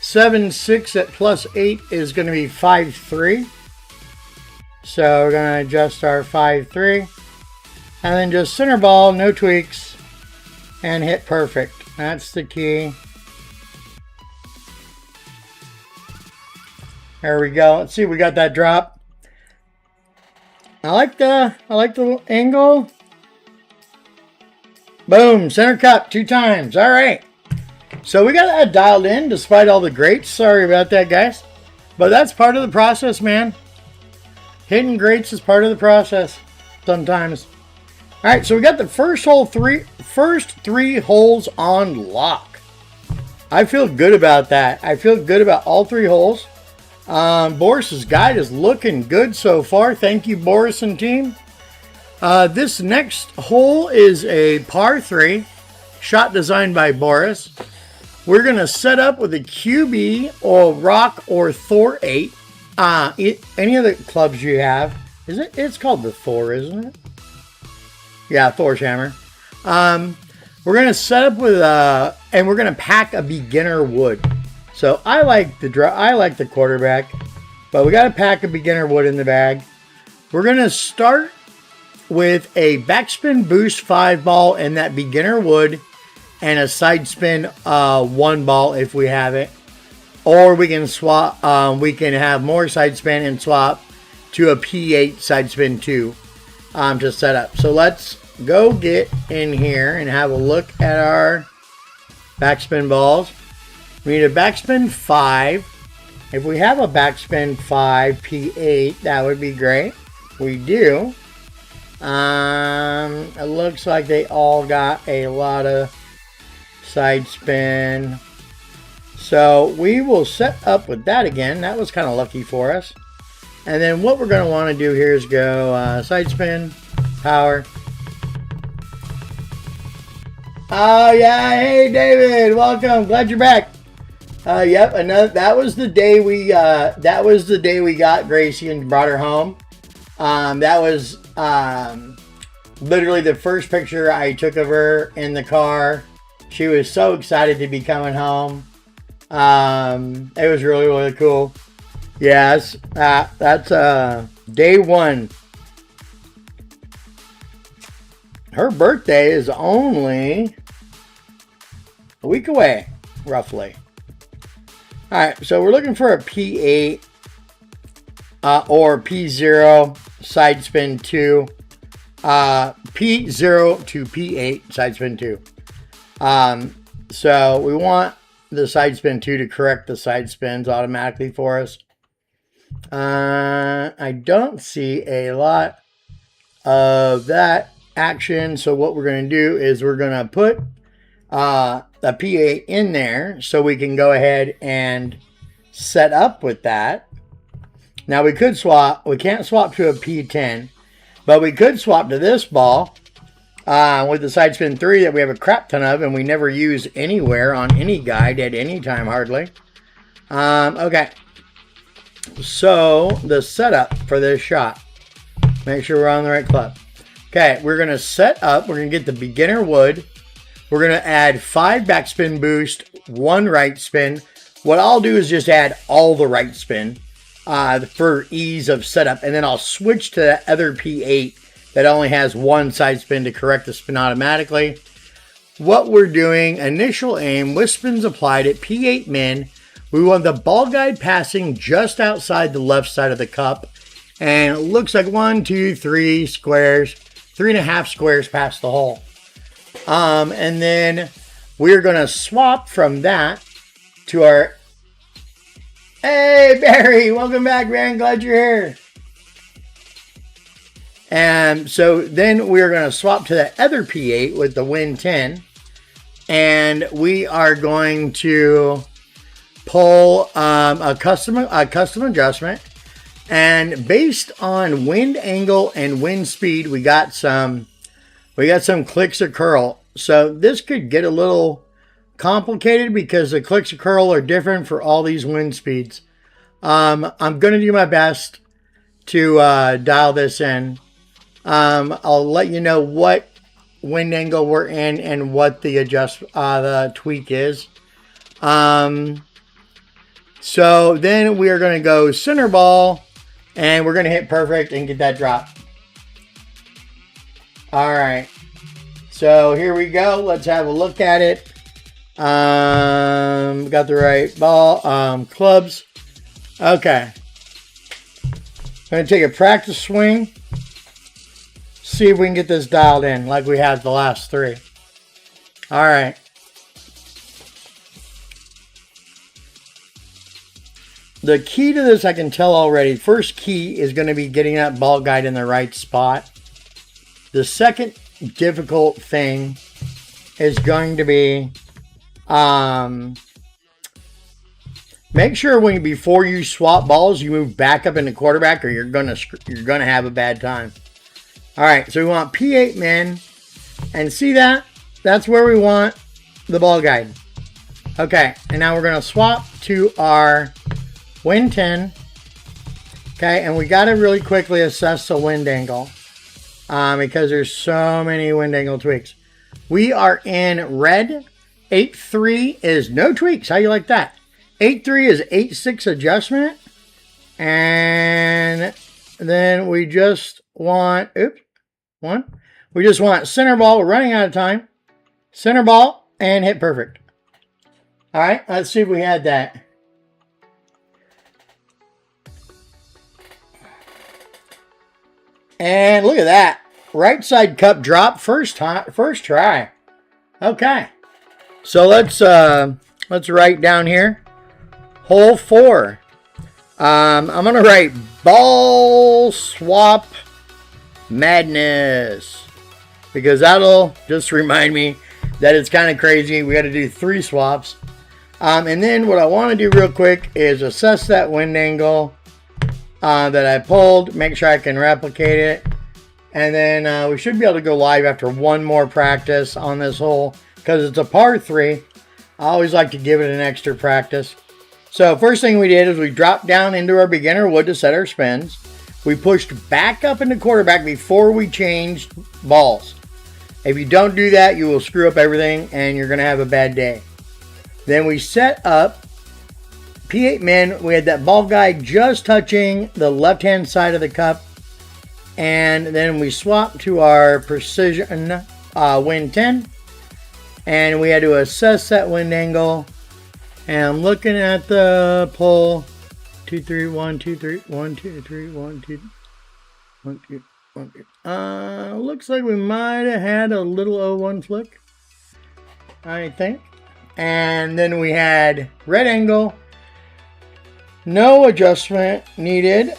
7.6 at +8 is going to be 5.3. So we're going to adjust our 5.3. And then just center ball, no tweaks, and hit perfect. That's the key. There we go. Let's see if we got that drop. I like the angle. Boom, center cup 2 times. All right. So we got that dialed in despite all the grates. Sorry about that, guys. But that's part of the process, man. Hitting grates is part of the process sometimes. All right, so we got the first 3 holes on lock. I feel good about that. I feel good about all 3 holes. Boris's guide is looking good so far. Thank you, Boris and team. This next hole is a par 3 shot designed by Boris. We're going to set up with a QB or rock or Thor 8. Any of the clubs you have. It's called the Thor, isn't it? Yeah, Thor's hammer. We're going to set up with and we're going to pack a beginner wood. So I like the quarterback, but we got to pack a beginner wood in the bag. We're going to start with a backspin boost 5 ball and that beginner wood and a side spin 1 ball if we have it. Or we can swap, we can have more side spin and swap to a P8 side spin 2 to set up. So let's go get in here and have a look at our backspin balls. We need a backspin 5. If we have a backspin 5 P8, that would be great. We do. It looks like they all got a lot of side spin. So we will set up with that again. That was kind of lucky for us. And then what we're going to want to do here is go side spin, power. Oh yeah, hey David, welcome. Glad you're back. Yep, that was the day we got Gracie and brought her home. That was literally the first picture I took of her in the car. She was so excited to be coming home. It was really, really cool. Yes, that's day 1. Her birthday is only a week away, roughly. All right, so we're looking for a P8 or P0 side spin 2. P0 to P8 side spin 2. So we want the side spin 2 to correct the side spins automatically for us. I don't see a lot of that action. So what we're going to do is we're going to put a P8 in there so we can go ahead and set up with that. Now we could swap. We can't swap to a P10, but we could swap to this ball with the side spin 3 that we have a crap ton of and we never use anywhere on any guide at any time hardly. Okay. So the setup for this shot. Make sure we're on the right club. Okay, we're going to set up. We're going to get the beginner wood. We're going to add 5 backspin boost, 1 right spin. What I'll do is just add all the right spin for ease of setup. And then I'll switch to the other P8 that only has 1 side spin to correct the spin automatically. What we're doing, initial aim with spins applied at P8 min. We want the ball guide passing just outside the left side of the cup. And it looks like 1, 2, 3 squares, 3.5 squares past the hole. And then we're going to swap from that to our... Hey, Barry, welcome back, man. Glad you're here. And so then we're going to swap to the other P8 with the Win 10. And we are going to pull a custom adjustment. And based on wind angle and wind speed, we got some clicks of curl. So this could get a little complicated because the clicks of curl are different for all these wind speeds. I'm going to do my best to dial this in. I'll let you know what wind angle we're in and what the tweak is. So then we are going to go center ball and we're going to hit perfect and get that drop. All right. So here we go. Let's have a look at it. Got the right ball, clubs. Okay. I'm going to take a practice swing. see if we can get this dialed in like we had the last 3. All right. The key to this, I can tell already. First key is going to be getting that ball guide in the right spot. The second difficult thing is going to be make sure before you swap balls, you move back up into quarterback, or you're gonna have a bad time. All right, so we want P8 min, and see that? That's where we want the ball guide. Okay, and now we're gonna swap to our wind 10. Okay, and we got to really quickly assess the wind angle because there's so many wind angle tweaks. We are in red. 8.3 is no tweaks. How you like that? 8.3 is 8.6 adjustment. And then we just want, we just want center ball. We're running out of time. Center ball and hit perfect. All right, let's see if we had that. And look at that. Right side cup drop first try. Okay. So let's write down here. Hole 4. I'm going to write ball swap madness, because that'll just remind me that it's kind of crazy. We got to do 3 swaps. And then what I want to do real quick is assess that wind angle that I pulled, make sure I can replicate it, and then we should be able to go live after one more practice on this hole, because it's a par 3. I always like to give it an extra practice. So first thing we did is we dropped down into our beginner wood to set our spins. We pushed back up into quarterback before we changed balls. If you don't do that, you will screw up everything and you're going to have a bad day. Then we set up P8 min. We had that ball guide just touching the left-hand side of the cup. And then we swapped to our precision wind 10. And we had to assess that wind angle. And I'm looking at the pull. 2, 3, 1, 2, 3, 1, 2, 3, 1, 2, 1, 2, 1, 2. Looks like we might have had a little 0-1 flick, I think. And then we had red angle. No adjustment needed.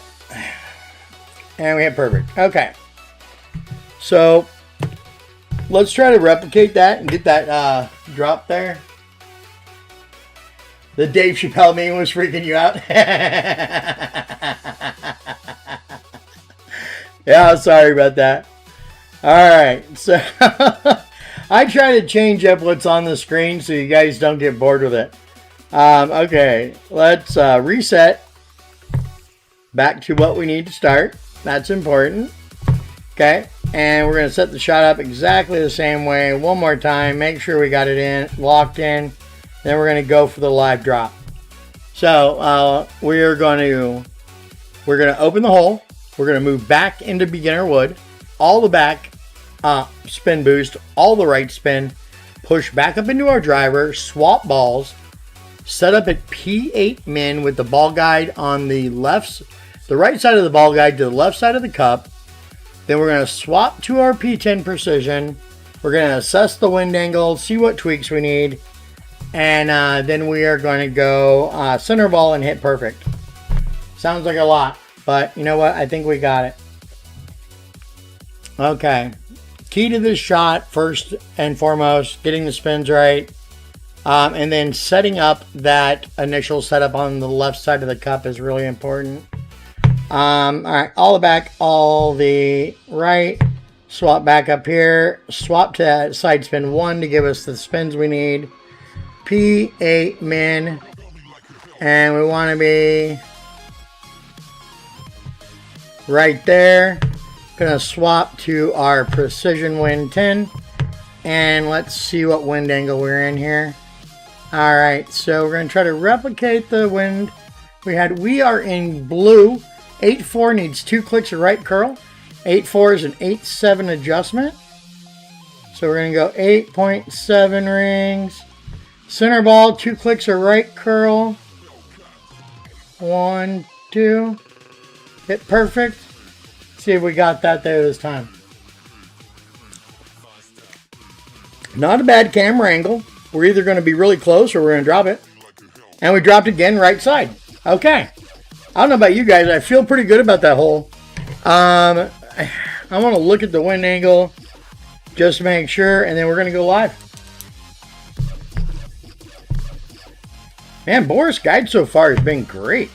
And we had perfect. Okay. So let's try to replicate that and get that drop there. The Dave Chappelle meme was freaking you out. Yeah, sorry about that. All right. So I try to change up what's on the screen so you guys don't get bored with it. Okay, let's reset back to what we need to start. That's important. Okay, and we're going to set the shot up exactly the same way one more time. Make sure we got it in, locked in. Then we're going to go for the live drop. So we're going to open the hole. We're going to move back into beginner wood, all the back spin boost, all the right spin, push back up into our driver, swap balls. Set up at P8 min with the ball guide on the right side of the ball guide to the left side of the cup. Then we're going to swap to our P10 precision. We're going to assess the wind angle, see what tweaks we need. And then we are going to go center ball and hit perfect. Sounds like a lot, but you know what? I think we got it. Okay. Key to this shot, first and foremost, getting the spins right. And then setting up that initial setup on the left side of the cup is really important. All right, all the back, all the right. Swap back up here. Swap to side spin 1 to give us the spins we need. P8 min. And we want to be right there. Gonna swap to our precision wind 10. And let's see what wind angle we're in here. Alright, so we're going to try to replicate the wind we had. We are in blue. 8.4 needs 2 clicks of right curl. 8.4 is an 8.7 adjustment. So we're going to go 8.7 rings. Center ball, 2 clicks of right curl. 1, 2. Hit perfect. See if we got that there this time. Not a bad camera angle. We're either going to be really close or we're going to drop it. And we dropped again right side. Okay. I don't know about you guys. I feel pretty good about that hole. I want to look at the wind angle just to make sure, and then we're going to go live. Man, Boris' guide so far has been great.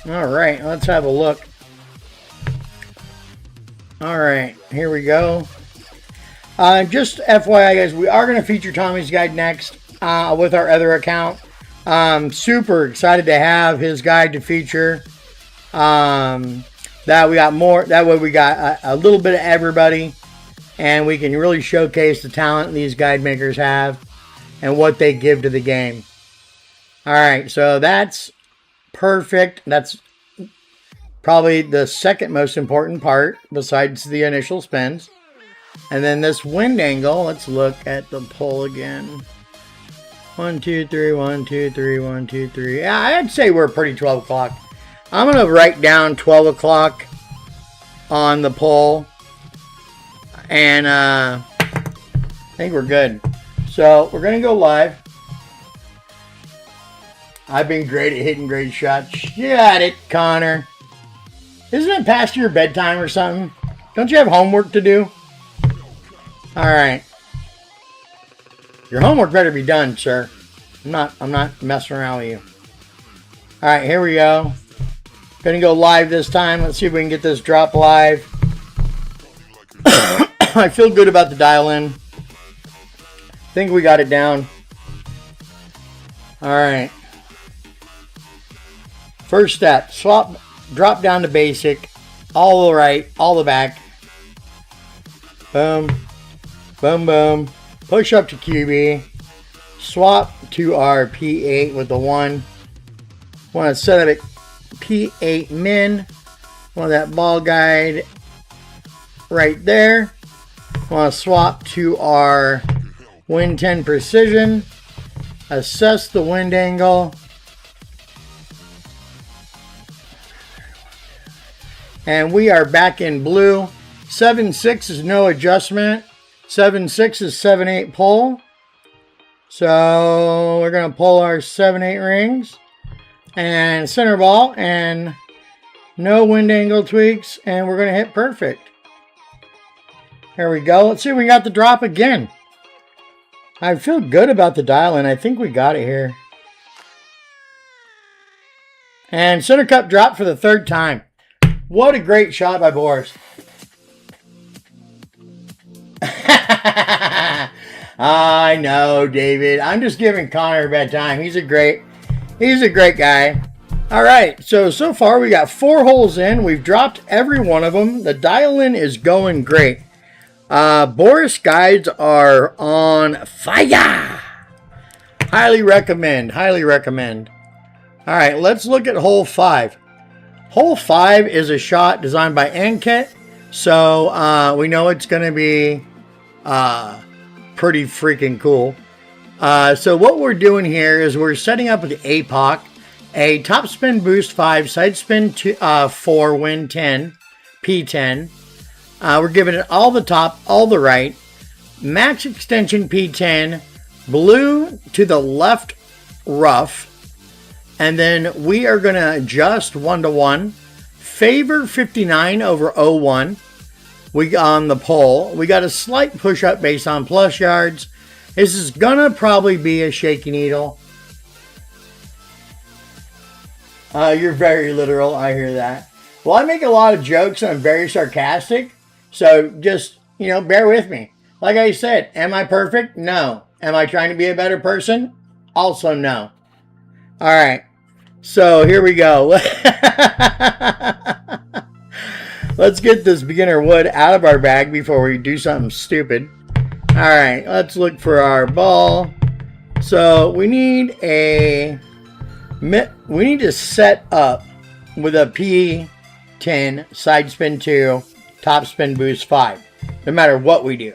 All right, let's have a look. All right, here we go. Just FYI, guys, we are going to feature Tommy's guide next with our other account. Super excited to have his guide to feature. That we got more. That way, we got a little bit of everybody, and we can really showcase the talent these guide makers have and what they give to the game. All right, so that's perfect. That's probably the second most important part besides the initial spins. And then this wind angle, let's look at the pull again. 1, 2, 3, 1, 2, 3, 1, 2, 3. Yeah, I'd say we're pretty 12 o'clock. I'm going to write down 12 o'clock on the pull. And I think we're good. So we're going to go live. I've been great at hitting great shots. Shut it, Connor. Isn't it past your bedtime or something? Don't you have homework to do? All right. Your homework better be done, sir. I'm not messing around with you. All right, here we go. Gonna go live this time. Let's see if we can get this drop live. I feel good about the dial in. Think we got it down. All right. First step, drop down to basic, all the right, all the back. Boom, boom, boom. Push up to QB. Swap to our P8 with the 1. Want to set up a P8 min. Want that ball guide right there. Want to swap to our wind 10 precision. Assess the wind angle. And we are back in blue. 7-6 is no adjustment. 7-6 is 7-8 pull. So we're going to pull our 7-8 rings. And center ball. And no wind angle tweaks. And we're going to hit perfect. There we go. Let's see if we got the drop again. I feel good about the dial in. I think we got it here. And center cup drop for the 3rd time. What a great shot by Boris. I know, David. I'm just giving Connor a bad time. He's a great guy. All right. So far we got 4 holes in. We've dropped every one of them. The dial-in is going great. Boris guides are on fire. Highly recommend. Highly recommend. All right. Let's look at hole 5. Hole 5 is a shot designed by Ankit, so we know it's going to be pretty freaking cool. So what we're doing here is we're setting up with the APOC, a top spin boost 5, side spin 4, wind 10, P10. We're giving it all the top, all the right, max extension P10, blue to the left rough. And then we are going to adjust 1-to-1. Favor 59 over 01. We on the pole. We got a slight push up based on plus yards. This is going to probably be a shaky needle. You're very literal. I hear that. Well, I make a lot of jokes and I'm very sarcastic. So just, bear with me. Like I said, am I perfect? No. Am I trying to be a better person? Also no. All right. So here we go. Let's get this beginner wood out of our bag before we do something stupid. All right, let's look for our ball. So we need to set up with a P10, side spin 2, top spin boost 5, no matter what we do.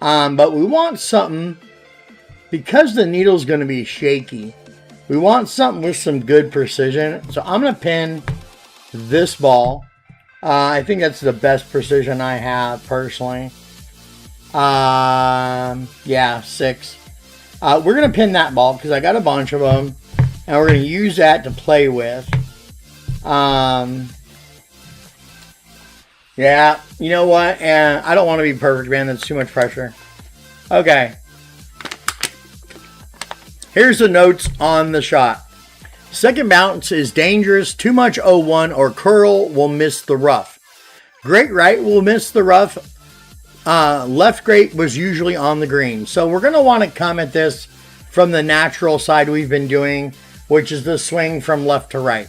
But we want something, because the needle's going to be shaky, we want something with some good precision. So I'm going to pin this ball. I think that's the best precision I have personally. Yeah, 6. We're going to pin that ball because I got a bunch of them. And we're going to use that to play with. Yeah, you know what? And I don't want to be perfect, man. That's too much pressure. Okay. Here's the notes on the shot. Second bounce is dangerous. Too much 0-1 or curl will miss the rough. Great right will miss the rough. Left great was usually on the green. So we're going to want to come at this from the natural side we've been doing, which is the swing from left to right.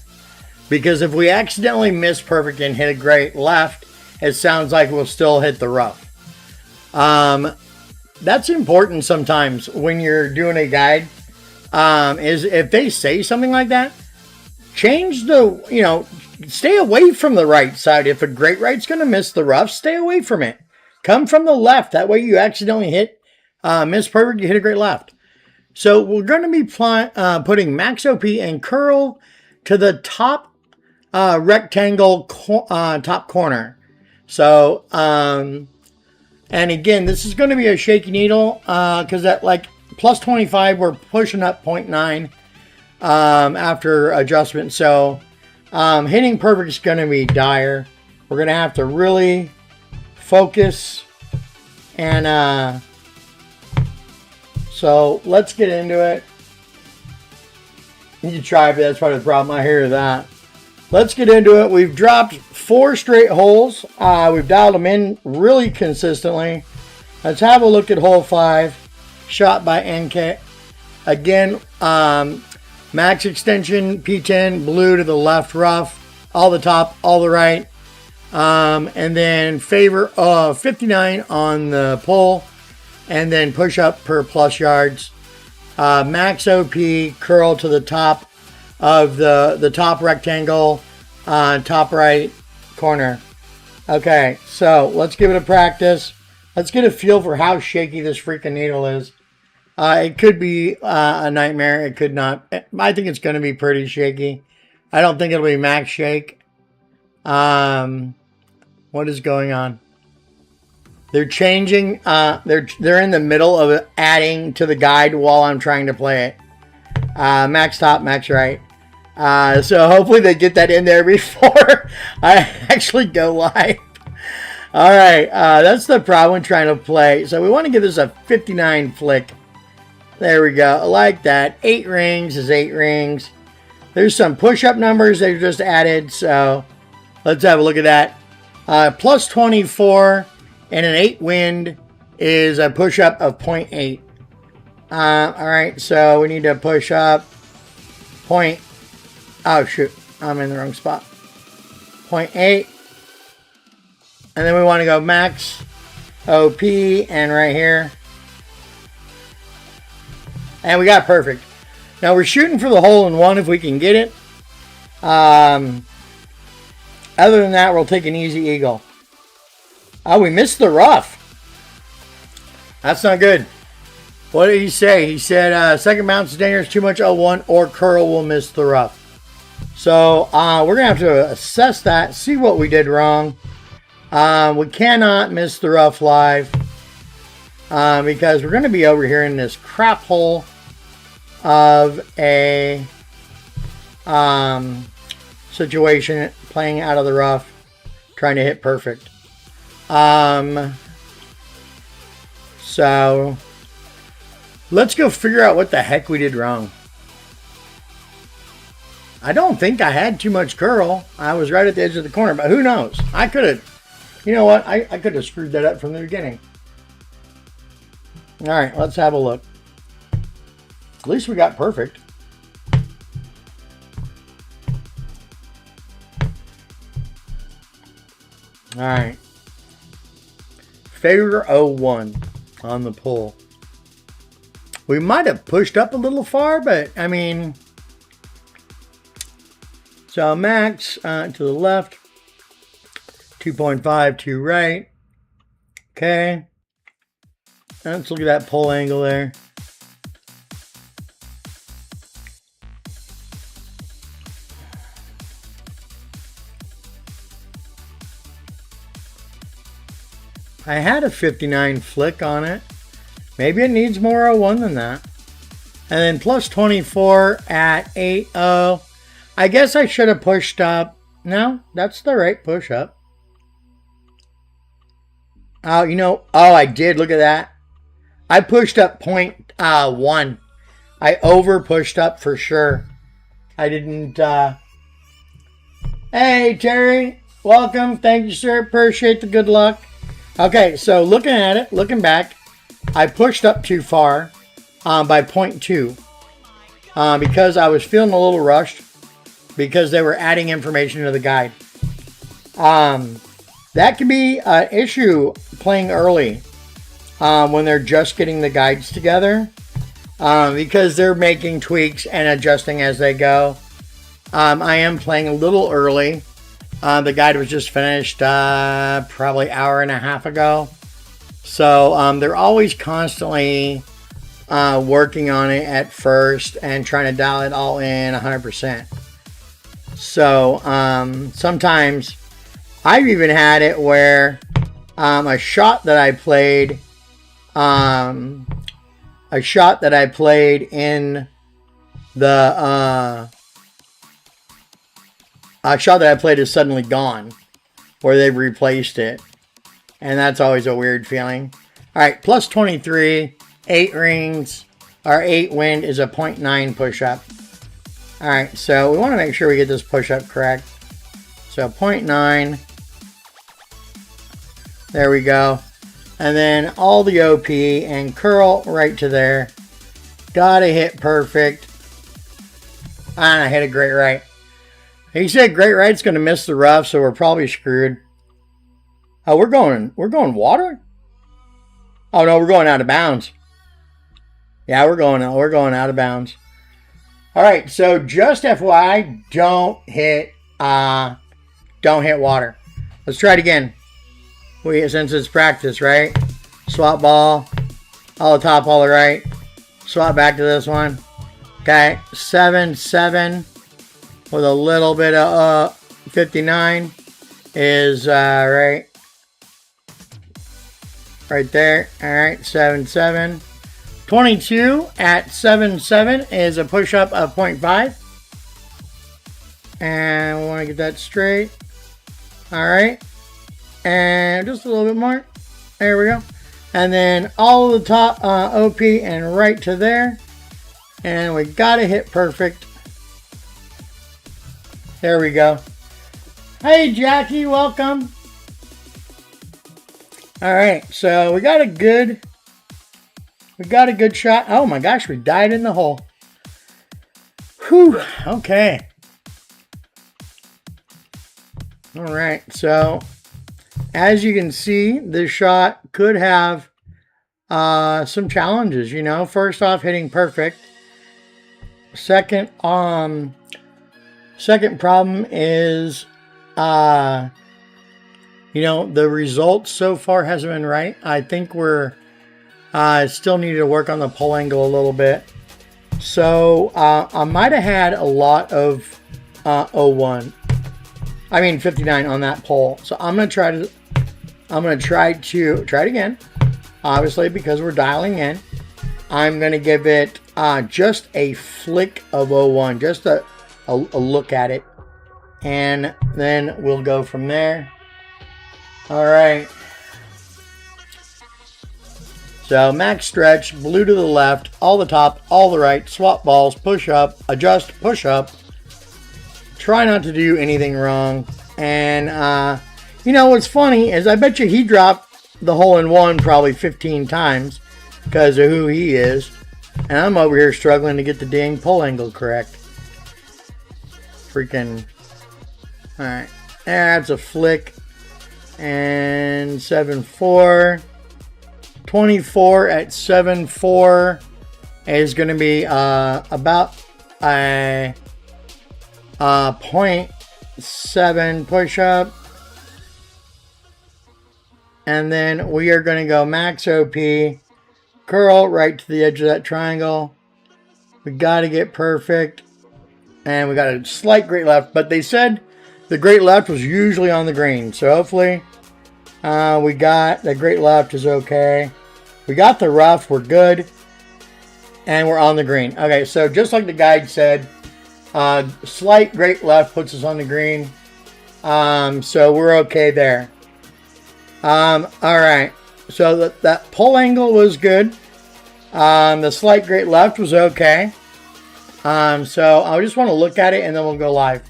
Because if we accidentally miss perfect and hit a great left, it sounds like we'll still hit the rough. That's important sometimes when you're doing a guide. Is if they say something like that, change the, stay away from the right side. If a great right's going to miss the rough, stay away from it. Come from the left. That way you accidentally miss perfect, you hit a great left. So we're going to be putting max OP and curl to the top rectangle top corner. So, and again, this is going to be a shaky needle because at like plus 25, we're pushing up 0.9 after adjustment. So hitting perfect is going to be dire. We're going to have to really focus. And so let's get into it. You can try, but that's part of the problem. I hear that. Let's get into it. We've dropped 4 straight holes. We've dialed them in really consistently. Let's have a look at hole 5. Shot by NK. Again, max extension, P10, blue to the left rough. All the top, all the right. And then favor 59 on the pull. And then push up per plus yards. Max OP, curl to the top of the top rectangle, top right corner. Okay, so let's give it a practice. Let's get a feel for how shaky this freaking needle is. It could be a nightmare. It could not. I think it's going to be pretty shaky. I don't think it'll be max shake. What is going on? They're changing. They're in the middle of adding to the guide while I'm trying to play it. Max top, max right. So hopefully they get that in there before I actually go live. All right, that's the problem when trying to play. So we want to give this a 59 flick. There we go. I like that. 8 rings is 8 rings. There's some push-up numbers they've just added. So let's have a look at that. Plus 24 and an 8 wind is a push-up of 0.8. All right, so we need to push up oh shoot, I'm in the wrong spot. 0.8. And then we want to go max OP and right here. And we got perfect. Now we're shooting for the hole in one if we can get it. Other than that, we'll take an easy eagle. Oh, we missed the rough. That's not good. What did he say? He said second bounce is dangerous, too much 0-1 or curl will miss the rough. So we're going to have to assess that, see what we did wrong. We cannot miss the rough live because we're going to be over here in this crap hole of a situation, playing out of the rough, trying to hit perfect. So let's go figure out what the heck we did wrong. I don't think I had too much curl. I was right at the edge of the corner, but who knows? I could have, you know what? I could have screwed that up from the beginning. All right, let's have a look. At least we got perfect. All right. Favor 0-1 on the pull. We might have pushed up a little far, but I mean, so max to the left, 2.5 to right. Okay. Let's look at that pull angle there. I had a 59 flick on it. Maybe it needs more 01 than that. And then plus 24 at 80. I guess I should have pushed up. No, that's the right push up. Oh, you know, oh, I did. Look at that. I pushed up 0.1. I over pushed up for sure. I didn't. Hey, Terry. Welcome. Thank you, sir. Appreciate the good luck. Okay, so looking at it, looking back, I pushed up too far by 0.2 because I was feeling a little rushed because they were adding information to the guide. That can be an issue playing early when they're just getting the guides together because they're making tweaks and adjusting as they go. I am playing a little early. The guide was just finished probably an hour and a half ago. So they're always constantly working on it at first and trying to dial it all in 100%. So sometimes I've even had it where a shot that I played in the a shot that I played is suddenly gone, or they've replaced it, and that's always a weird feeling. All right, plus 23, 8 rings, or 8 wind is a 0.9 push-up. All right, so we want to make sure we get this push-up correct. So 0.9, there we go. And then all the OP and curl right to there. Gotta hit perfect. And I hit a great right. He said great right's going to miss the rough, so we're probably screwed. Oh, we're going water? Oh no, we're going out of bounds. Yeah, we're going out of bounds. All right, so just FYI, don't hit water. Let's try it again. Since it's practice, right? Swap ball, all the top, all the right. Swap back to this one. Okay, 7-7. With a little bit of 59 is right there. All right, 7-7. 22 at 7-7 is a push-up of 0.5. And we want to get that straight. All right. And just a little bit more. There we go. And then all of the top OP and right to there. And we got to hit perfect. There we go. Hey, Jackie, welcome. All right, so we got a good shot. Oh my gosh, we died in the hole. Whew, okay. All right, so as you can see, this shot could have some challenges, you know. First off, hitting perfect. Second problem is, you know, the results so far hasn't been right. I think we're still need to work on the pull angle a little bit. So I might have had a lot of 59 on that pull. So I'm gonna try to try it again. Obviously, because we're dialing in, I'm gonna give it just a flick of 01, just a look at it, and then we'll go from there. All right, so max stretch, blue to the left, all the top, all the right, swap balls, push up, adjust, push up, try not to do anything wrong. And you know what's funny is I bet you he dropped the hole-in-one probably 15 times because of who he is, and I'm over here struggling to get the dang pull angle correct. Freaking. Alright. That's a flick. And 7-4. 24 at 7-4 is going to be about a 0.7 push-up. And then we are going to go max OP. Curl right to the edge of that triangle. We got to get perfect. And we got a slight great left, but they said the great left was usually on the green. So hopefully We got the great left is okay. We got the rough. We're good. And we're on the green. Okay, so just like the guide said, slight great left puts us on the green. So we're okay there. All right. So that pull angle was good. The slight great left was okay. So I just want to look at it and then we'll go live.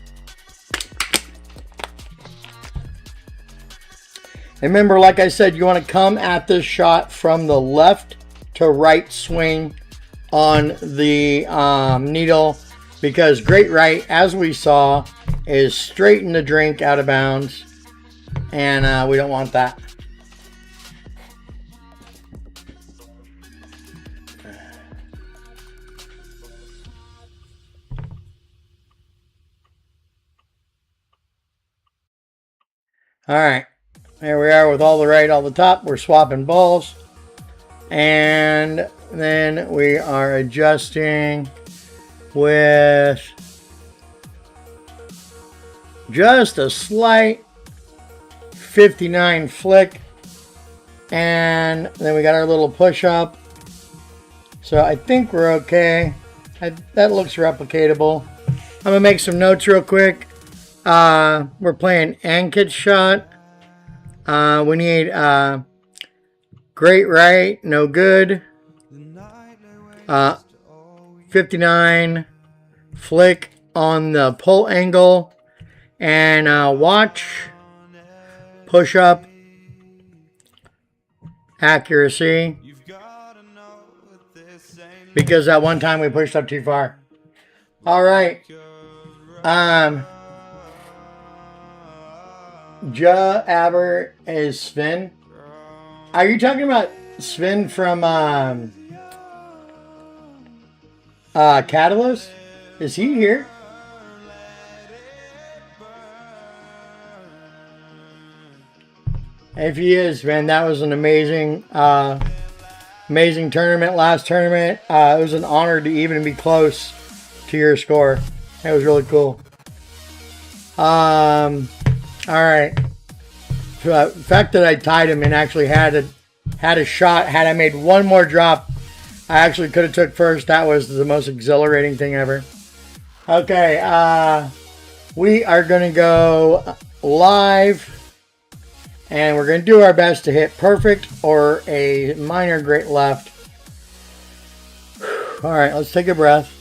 And remember, like I said, you want to come at this shot from the left to right swing on the needle, because great right, as we saw, is straight in the drink out of bounds, and we don't want that. All right, there we are with all the right, all the top. We're swapping balls, and then we are adjusting with just a slight 59 flick, and then we got our little push up. So I think we're okay. That looks replicatable. I'm gonna make some notes real quick. We're playing Ankit shot. We need great right, no good. 59 flick on the pull angle, and watch, push up, accuracy, because that one time we pushed up too far. All right. Aber is Sven. Are you talking about Sven from Catalyst? Is he here? If he is, man, that was an amazing amazing tournament. Last tournament, it was an honor to even be close to your score. That was really cool. All right. The fact that I tied him and actually had a shot, had I made one more drop, I actually could have took first. That was the most exhilarating thing ever. Okay, we are going to go live, and we're going to do our best to hit perfect or a minor great left. All right, let's take a breath.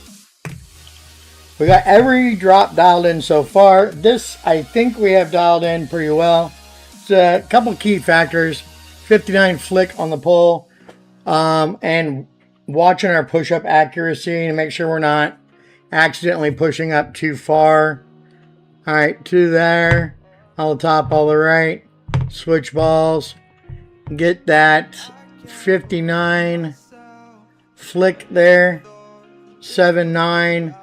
We got every drop dialed in so far. This, I think we have dialed in pretty well. It's a couple key factors. 59 flick on the pull, and watching our push-up accuracy to make sure we're not accidentally pushing up too far. All right, to there, all the top, all the right. Switch balls. Get that 59 flick there. 7-9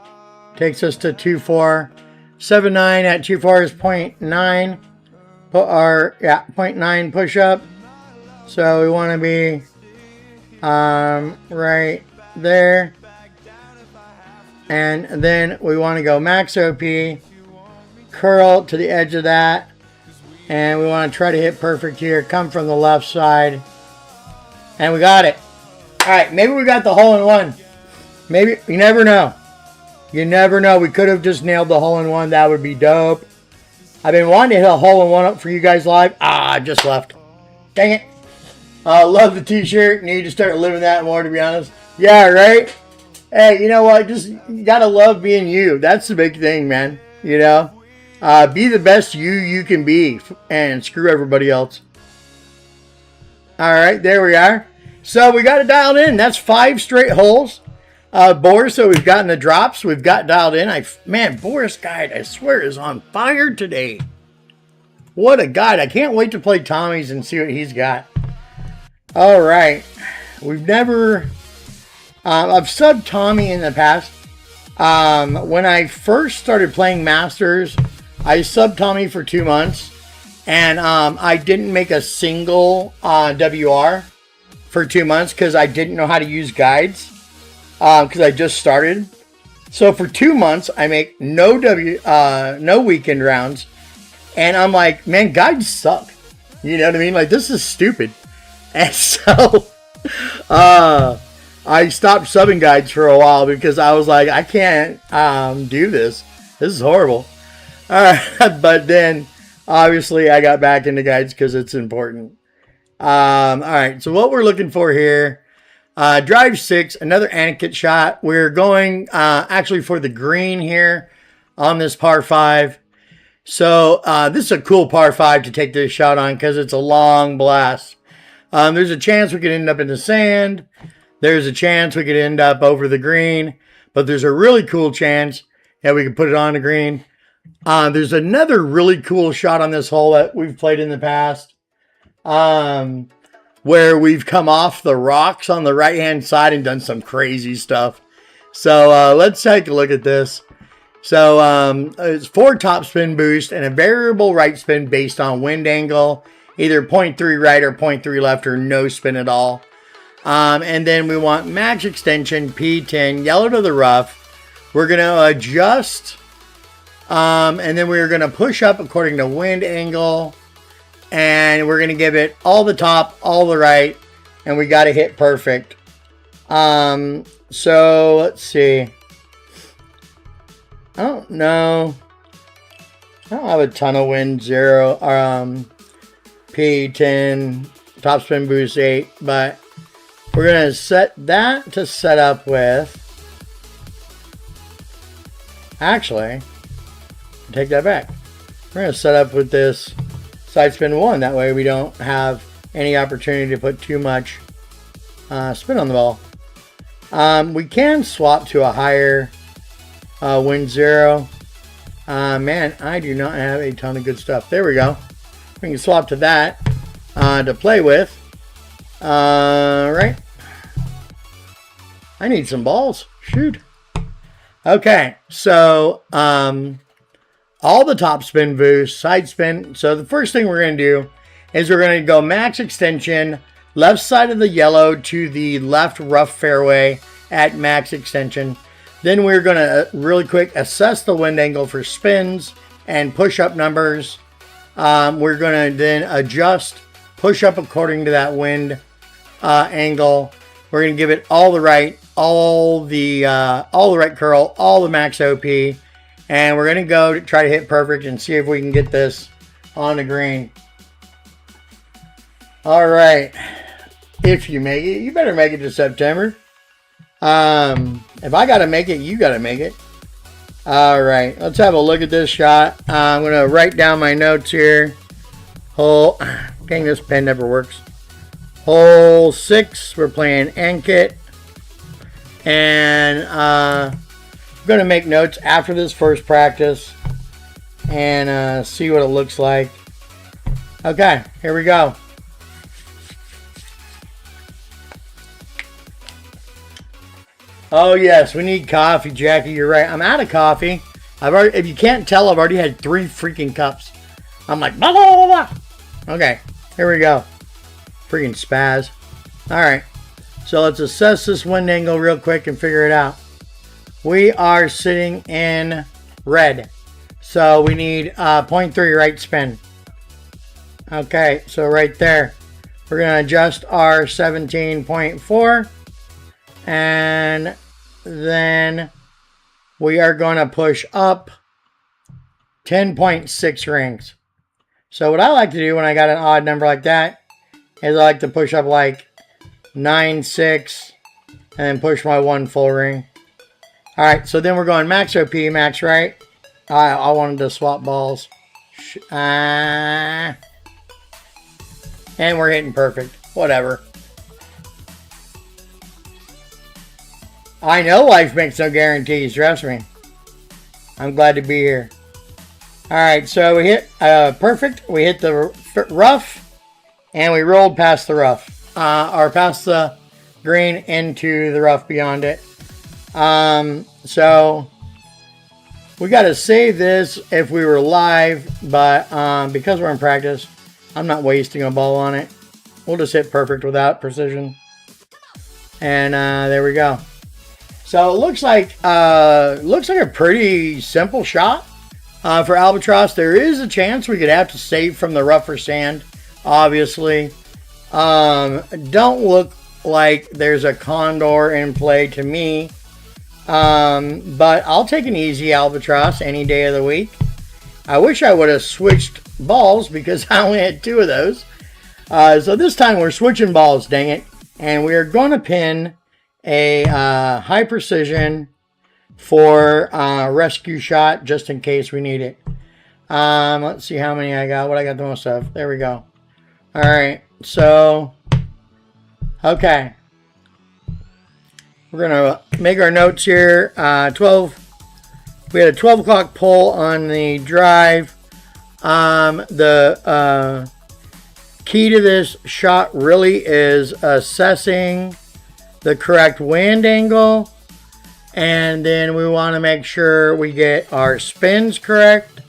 takes us to 2-4. 7-9 at 2-4 is 0.9. Put our 0.9 push up. So we want to be right there, and then we want to go max OP, curl to the edge of that, and we want to try to hit perfect here. Come from the left side, and we got it. All right, maybe we got the hole in one. Maybe, you never know. You never know. We could have just nailed the hole in one. That would be dope. I've been wanting to hit a hole in one up for you guys live. I just left. Dang it. Love the t-shirt. Need to start living that more, to be honest. Yeah, right? Hey, you know what? Just, you gotta love being you. That's the big thing, man. You know? Be the best you can be, and screw everybody else. Alright, there we are. So we got it dialed in. That's 5 straight holes. Boris, so we've gotten the drops. We've got dialed in. Man, Boris guide, I swear, is on fire today. What a guide. I can't wait to play Tommy's and see what he's got. All right. We've never... I've subbed Tommy in the past. When I first started playing Masters, I subbed Tommy for 2 months. And I didn't make a single WR for 2 months because I didn't know how to use guides. Because I just started. So for 2 months, I make no weekend rounds. And I'm like, man, guides suck. You know what I mean? Like, this is stupid. And so, I stopped subbing guides for a while because I was like, I can't do this. This is horrible. But then, obviously, I got back into guides because it's important. All right, so what we're looking for here, drive 6, another ankit shot. We're going actually for the green here on this par 5. So this is a cool par 5 to take this shot on because it's a long blast. There's a chance we could end up in the sand. There's a chance we could end up over the green. But there's a really cool chance that we could put it on the green. There's another really cool shot on this hole that we've played in the past. Where we've come off the rocks on the right-hand side and done some crazy stuff. So let's take a look at this. So it's 4 topspin boost and a variable right spin based on wind angle, either 0.3 right or 0.3 left or no spin at all. And then we want max extension P10 yellow to the rough. We're going to adjust and then we're going to push up according to wind angle, and we're going to give it all the top, all the right, and we got to hit perfect. So let's see. I don't know. I don't have a ton of wind 0, P10, topspin boost 8, but we're going to set that to set up with. Actually, take that back. We're going to set up with this side spin 1. That way we don't have any opportunity to put too much spin on the ball. We can swap to a higher wind 0. Man, I do not have a ton of good stuff. There we go. We can swap to that to play with. Right. I need some balls. Shoot. Okay, so all the top spin boost, side spin. So the first thing we're going to do is we're going to go max extension, left side of the yellow to the left rough fairway at max extension. Then we're going to really quick assess the wind angle for spins and push up numbers. We're going to then adjust, push up according to that wind angle. We're going to give it all the right, all the right curl, all the max OP. And we're going to go to try to hit perfect and see if we can get this on the green. All right. If you make it, you better make it to September. If I got to make it, you got to make it. All right. Let's have a look at this shot. I'm going to write down my notes here. Hole. Dang, this pen never works. Hole 6. We're playing Ankit. And I'm going to make notes after this first practice and see what it looks like. Okay, here we go. Oh yes, we need coffee, Jackie. You're right. I'm out of coffee. If you can't tell, I've already had 3 freaking cups. I'm like, blah, blah, blah, blah. Okay, here we go. Freaking spaz. All right, so let's assess this wind angle real quick and figure it out. We are sitting in red, so we need 0.3 right spin. Okay, so right there, we're going to adjust our 17.4, and then we are going to push up 10.6 rings. So what I like to do when I got an odd number like that is I like to push up like 9.6 and then push my 1 full ring. All right, so then we're going max OP, max right. I wanted to swap balls. And we're hitting perfect. Whatever. I know life makes no guarantees, trust me. I'm glad to be here. All right, so we hit perfect. We hit the rough, and we rolled past the rough. Or past the green into the rough beyond it. So we got to save this if we were live, but because we're in practice, I'm not wasting a ball on it. We'll just hit perfect without precision. And there we go. So it looks like a pretty simple shot for Albatross. There is a chance we could have to save from the rougher sand obviously. Don't look like there's a condor in play to me. But I'll take an easy albatross any day of the week. I wish I would have switched balls because I only had 2 of those. So this time we're switching balls, dang it. And we are going to pin a high precision for rescue shot just in case we need it. Let's see how many I got. What I got the most of. There we go. All right. So, okay. We're going to make our notes here. 12. We had a 12 o'clock pull on the drive. The key to this shot really is assessing the correct wind angle. And then we want to make sure we get our spins correct.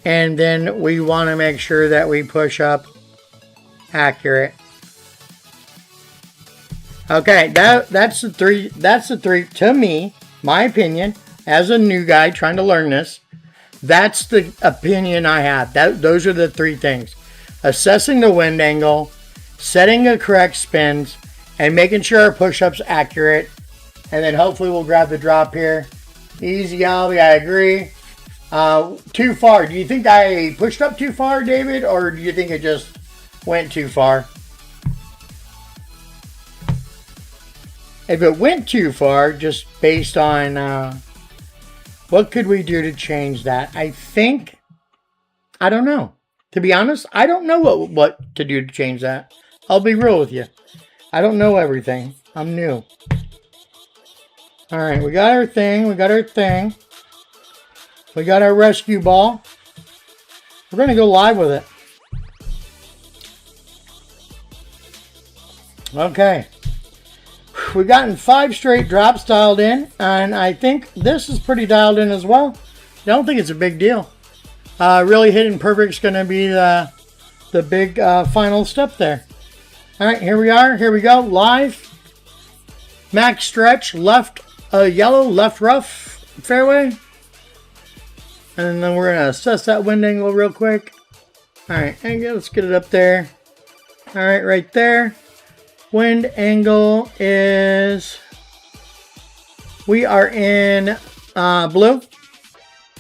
And then we want to make sure that we push up accurate. Okay, that's the three. That's the 3 to me, my opinion, as a new guy trying to learn this. That's the opinion I have. Those are the 3 things: assessing the wind angle, setting the correct spins, and making sure our push-up's accurate. And then hopefully we'll grab the drop here. Easy, Albie. I agree. Too far. Do you think I pushed up too far, David, or do you think it just went too far? If it went too far, just based on what could we do to change that? I don't know. To be honest, I don't know what to do to change that. I'll be real with you. I don't know everything. I'm new. All right, we got our thing. We got our thing. We got our rescue ball. We're going to go live with it. Okay. We've gotten 5 straight drops dialed in, and I think this is pretty dialed in as well. I don't think it's a big deal. Really hitting perfect is going to be the big final step there. All right, here we are. Here we go. Live. Max stretch. Left yellow, left rough fairway. And then we're going to assess that wind angle real quick. All right, and let's get it up there. All right, right there. Wind angle is, we are in blue.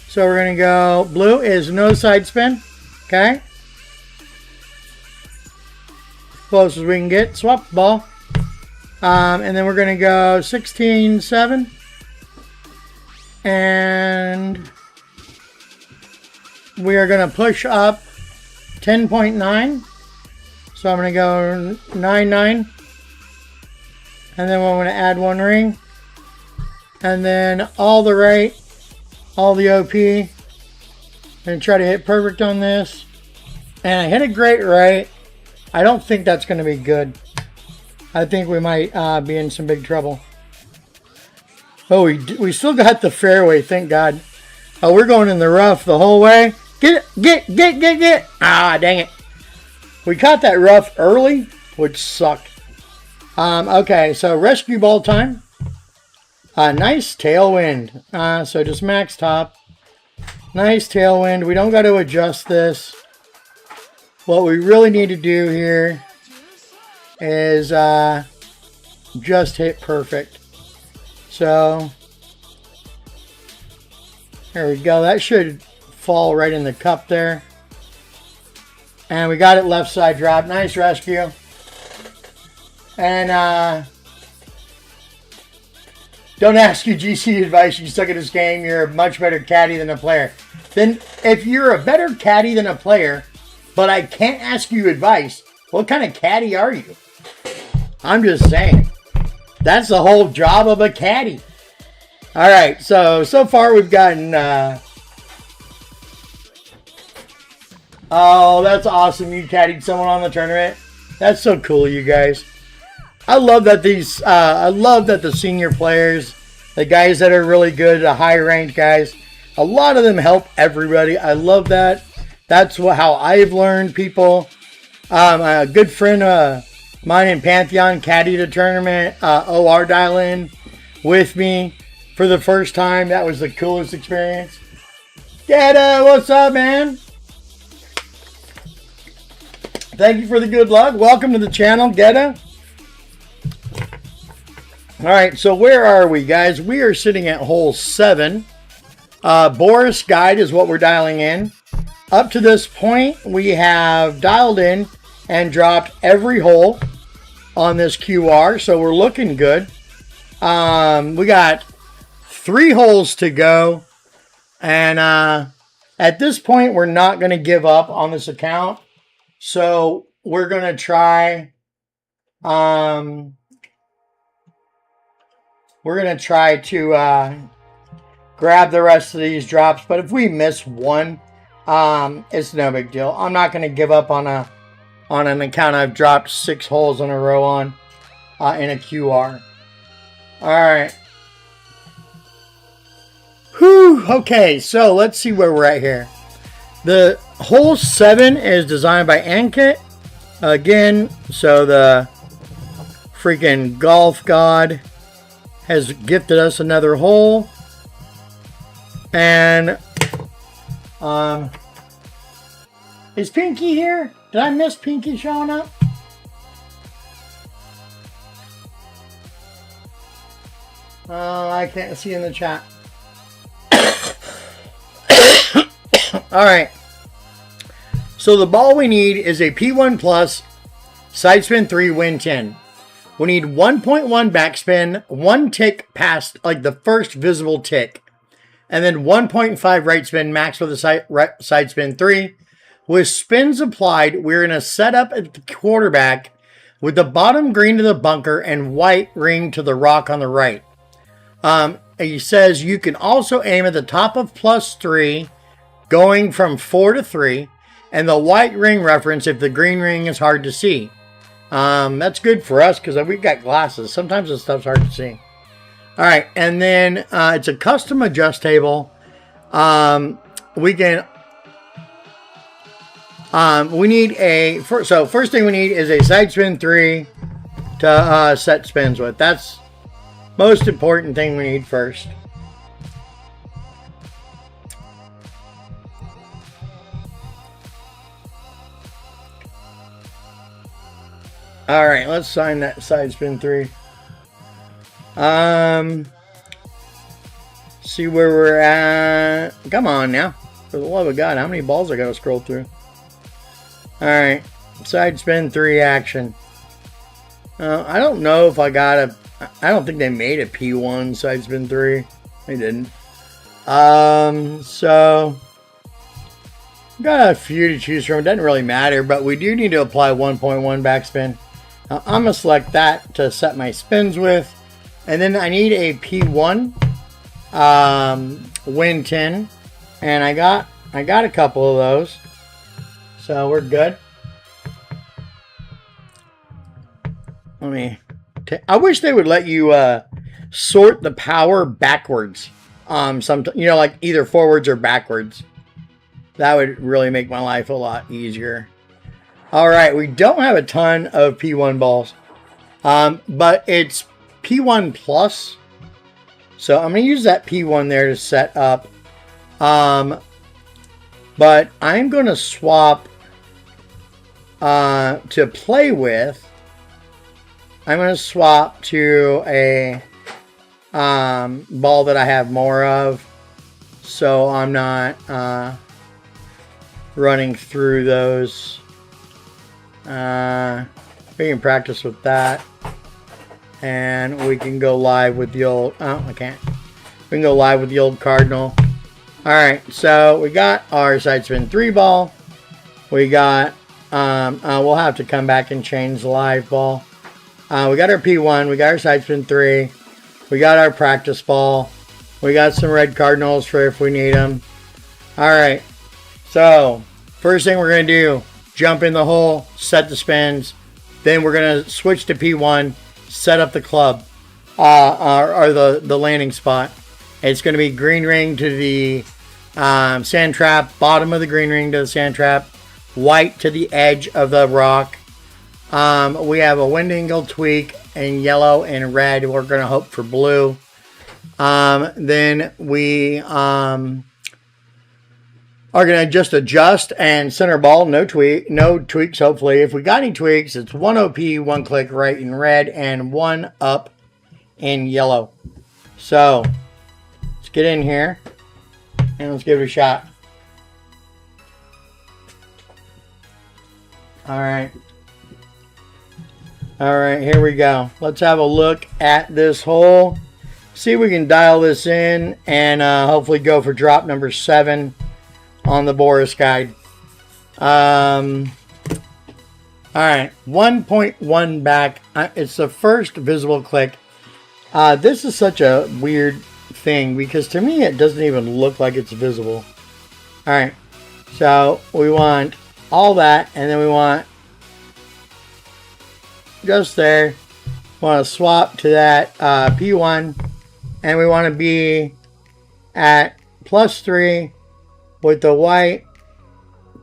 So we're going to go, blue is no side spin. Okay. Close as we can get. Swap the ball. And then we're going to go 16-7. And we are going to push up 10.9. So I'm going to go 9-9. And then we're going to add 1 ring. And then all the right, all the OP. And try to hit perfect on this. And I hit a great right. I don't think that's going to be good. I think we might be in some big trouble. Oh, we still got the fairway, thank God. Oh, we're going in the rough the whole way. Get. Ah, dang it. We caught that rough early, which sucked. Okay, so rescue ball time. Nice tailwind. So just max top. Nice tailwind. We don't got to adjust this. What we really need to do here is just hit perfect. So there we go. That should fall right in the cup there. And we got it left side drop. Nice rescue. And don't ask you GC advice. You suck at this game. You're a much better caddy than a player. Then if you're a better caddy than a player, but I can't ask you advice, what kind of caddy are you? I'm just saying. That's the whole job of a caddy. All right. So far we've gotten... oh, that's awesome. You caddied someone on the tournament. That's so cool, you guys. I love that the senior players, the guys that are really good, the high-ranked guys, a lot of them help everybody. I love that. That's how I've learned people. A good friend of mine in Pantheon caddied a tournament, OR dial-in with me for the first time. That was the coolest experience. Dada, what's up, man? Thank you for the good luck. Welcome to the channel, Geta. All right, so where are we, guys? We are sitting at hole 7. Boris guide is what we're dialing in. Up to this point, we have dialed in and dropped every hole on this QR, so we're looking good. We got 3 holes to go, and at this point, we're not going to give up on this account. So we're going to try, to grab the rest of these drops. But if we miss one, it's no big deal. I'm not going to give up on an account I've dropped 6 holes in a row on in a QR. All right. Whew. Okay, so let's see where we're at here. The hole 7 is designed by Ankit. Again, so the freaking golf god has gifted us another hole. And is Pinky here? Did I miss Pinky showing up? I can't see in the chat. All right. So the ball we need is a P1 plus, side spin 3, win 10. We need 1.1 backspin, 1 tick past, like the first visible tick, and then 1.5 right spin max for the side spin 3. With spins applied, we're going to set up at the quarterback with the bottom green to the bunker and white ring to the rock on the right. He says you can also aim at the top of +3, going from 4 to 3, and the white ring reference if the green ring is hard to see. That's good for us because we've got glasses. Sometimes this stuff's hard to see. All right, and then it's a custom adjust table. We need so first thing we need is a side spin 3 to set spins with. That's most important thing we need first. All right, let's sign that side spin 3. See where we're at. Come on now. For the love of God, how many balls I got to scroll through? All right, side spin 3 action. I don't know if I got a... I don't think they made a P1 side spin 3. They didn't. So... got a few to choose from. It doesn't really matter, but we do need to apply 1.1 backspin. I'm going to select that to set my spins with. And then I need a P1 win 10. And I got a couple of those. So we're good. Let me... I wish they would let you sort the power backwards. Like either forwards or backwards. That would really make my life a lot easier. All right, we don't have a ton of P1 balls, but it's P1 plus. So I'm going to use that P1 there to set up. But I'm going to swap to play with. I'm going to swap to a ball that I have more of, so I'm not running through those. We can practice with that, and we can go live with the old... Oh, I can't. We can go live with the old Cardinal. All right, so we got our side spin 3 ball. We got... we'll have to come back and change the live ball. We got our P1. We got our side spin 3. We got our practice ball. We got some red Cardinals for if we need them. All right. So, first thing we're going to do, jump in the hole, set the spins. Then we're going to switch to P1, set up the club, or the landing spot. It's going to be green ring to the sand trap, bottom of the green ring to the sand trap, white to the edge of the rock. We have a wind angle tweak in yellow and red. We're going to hope for blue. Then we are going to just adjust and center ball. No tweaks, hopefully. If we got any tweaks, it's 1 OP, 1 click right in red, and 1 up in yellow. So, let's get in here, and let's give it a shot. Alright. Alright, here we go. Let's have a look at this hole. See if we can dial this in, and hopefully go for drop number 7 on the Boris guide. Alright, 1.1 back. It's the first visible click. This is such a weird thing because to me it doesn't even look like it's visible. Alright, so we want all that, and then we want just there. We want to swap to that P1, and we want to be at +3 with the white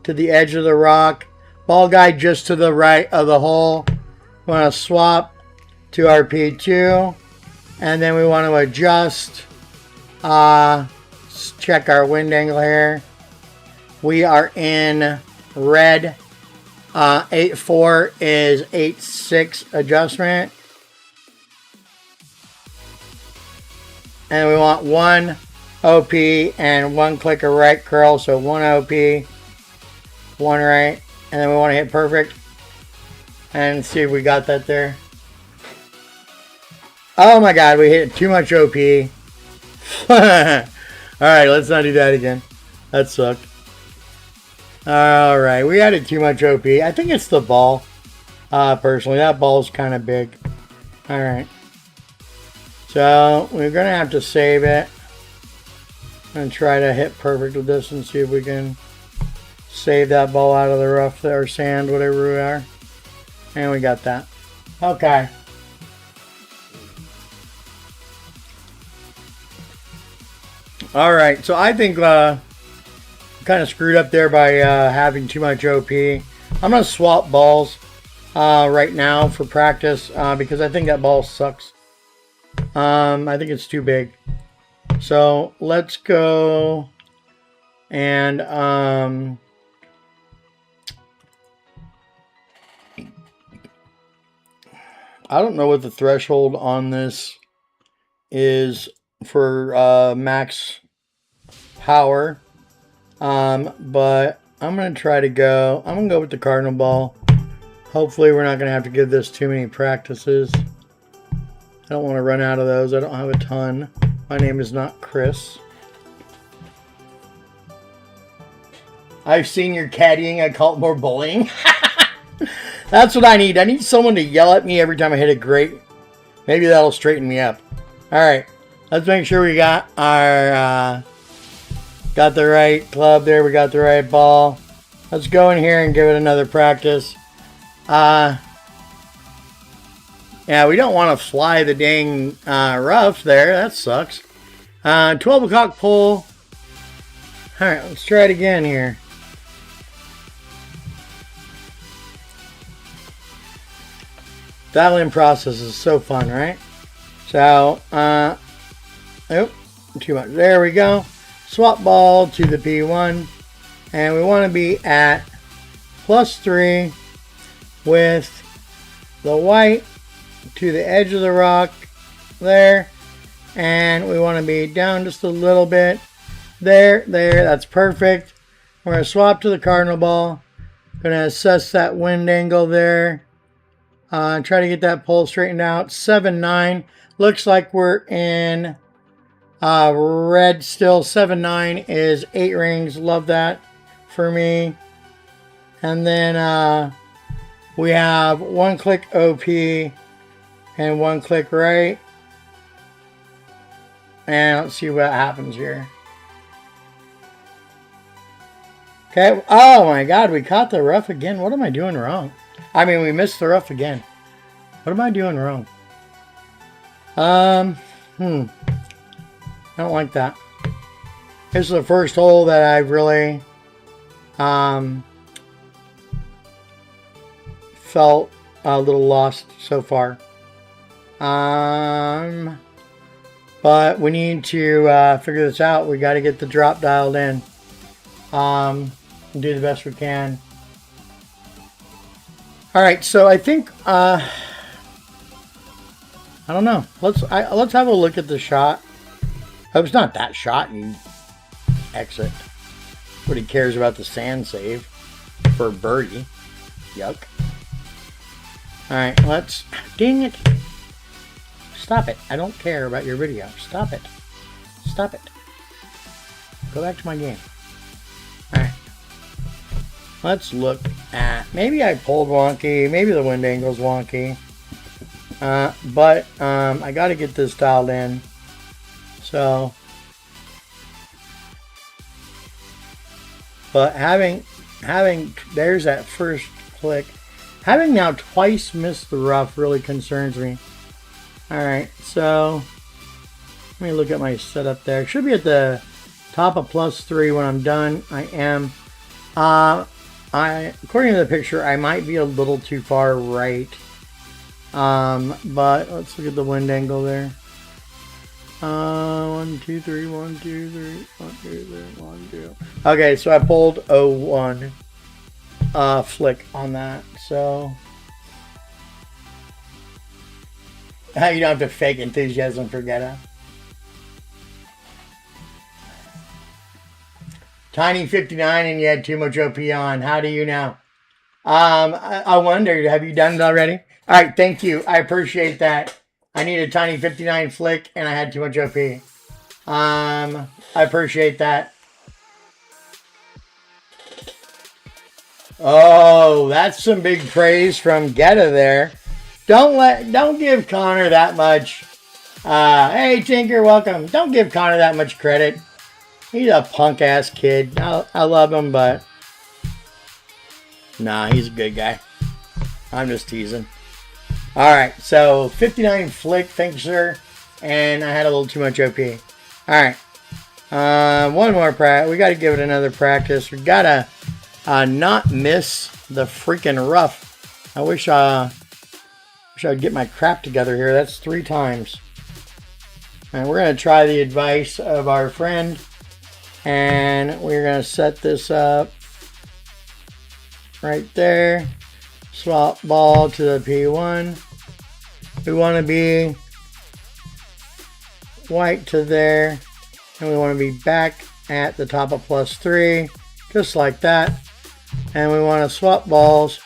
to the edge of the rock, ball guide just to the right of the hole. We want to swap to our P2, and then we want to adjust. Let's check our wind angle here. We are in red. 8.4 is 8.6 adjustment. And we want 1 OP and 1 click of right curl. So 1 OP, 1 right. And then we want to hit perfect. And see if we got that there. Oh my god, we hit too much OP. Alright, let's not do that again. That sucked. Alright, we added too much OP. I think it's the ball. Personally, that ball's kind of big. Alright. So, we're going to have to save it. And try to hit perfect with this and see if we can save that ball out of the rough or sand, whatever we are. And we got that. Okay. Alright, so I think kind of screwed up there by having too much OP. I'm going to swap balls right now for practice because I think that ball sucks. I think it's too big. So let's go and I don't know what the threshold on this is for max power. But I'm going to try to go. I'm going to go with the cardinal ball. Hopefully we're not going to have to give this too many practices. I don't want to run out of those. I don't have a ton. My name is not Chris. I've seen your caddying. I call it more bullying. That's what I need. I need someone to yell at me every time I hit a great. Maybe that'll straighten me up. Alright. Let's make sure we got our... got the right club there. We got the right ball. Let's go in here and give it another practice. Yeah, we don't want to fly the dang rough there. That sucks. 12 o'clock pull. Alright, let's try it again here. Dial-in process is so fun, right? So, oh, too much. There we go. Swap ball to the P1, and we want to be at +3 with the white to the edge of the rock there, and we want to be down just a little bit there, that's perfect. We're going to swap to the cardinal ball. Going to assess that wind angle there. Try to get that pole straightened out. 7-9. Looks like we're in red still. 7-9 is 8 rings. Love that for me. And then we have 1 click OP and 1 click right. And let's see what happens here. Okay. Oh my god, we caught the rough again. What am I doing wrong? I mean, we missed the rough again. What am I doing wrong? I don't like that. This is the first hole that I've really felt a little lost so far. But we need to figure this out. We got to get the drop dialed in. Do the best we can. All right, so I think I don't know. Let's have a look at the shot. Oh, it's not that shot. You exit. Nobody cares about the sand save for birdie. Yuck. All right, let's. Dang it! Stop it! I don't care about your video. Stop it! Stop it! Go back to my game. All right. Let's look at, maybe I pulled wonky, maybe the wind angle's wonky, but I got to get this dialed in. So, but having there's that first click, having now twice missed the rough really concerns me. All right, so let me look at my setup there. Should be at the top of +3 when I'm done. I am. According to the picture, I might be a little too far right. But let's look at the wind angle there. 1, 2, 3, 1, 2, 3, 1, 2, 3, 1, 2. Okay, so I pulled 01 flick on that. So you don't have to fake enthusiasm for Ghetto. Tiny 59 and you had too much OP on. How do you know? I wondered, have you done it already? All right, thank you. I appreciate that. I need a Tiny 59 flick and I had too much OP. I appreciate that. Oh, that's some big praise from Geta there. Don't give Connor that much. Hey Tinker, welcome. Don't give Connor that much credit. He's a punk ass kid. I love him, but nah, he's a good guy. I'm just teasing. All right, so 59 flick, thank you, sir. And I had a little too much OP. All right, one more practice. We got to give it another practice. We gotta not miss the freaking rough. I wish I'd get my crap together here. That's 3 times. And we're gonna try the advice of our friend. And we're going to set this up right there. Swap ball to the P1. We want to be white to there. And we want to be back at the top of +3. Just like that. And we want to swap balls.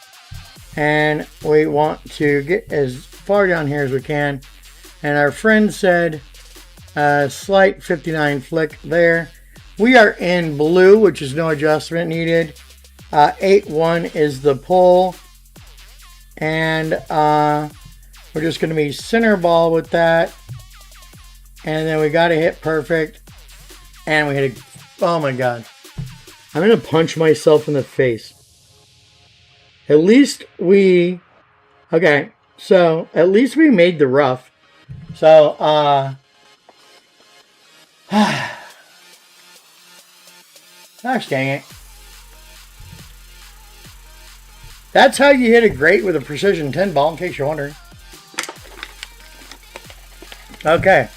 And we want to get as far down here as we can. And our friend said slight 59 flick there. We are in blue, which is no adjustment needed. 8-1 is the pull. And we're just going to be center ball with that. And then we got to hit perfect. And we hit a... Oh my God. I'm going to punch myself in the face. At least we... Okay. So, at least we made the rough. So, gosh dang it. That's how you hit a great with a precision 10 ball, in case you're wondering. Okay.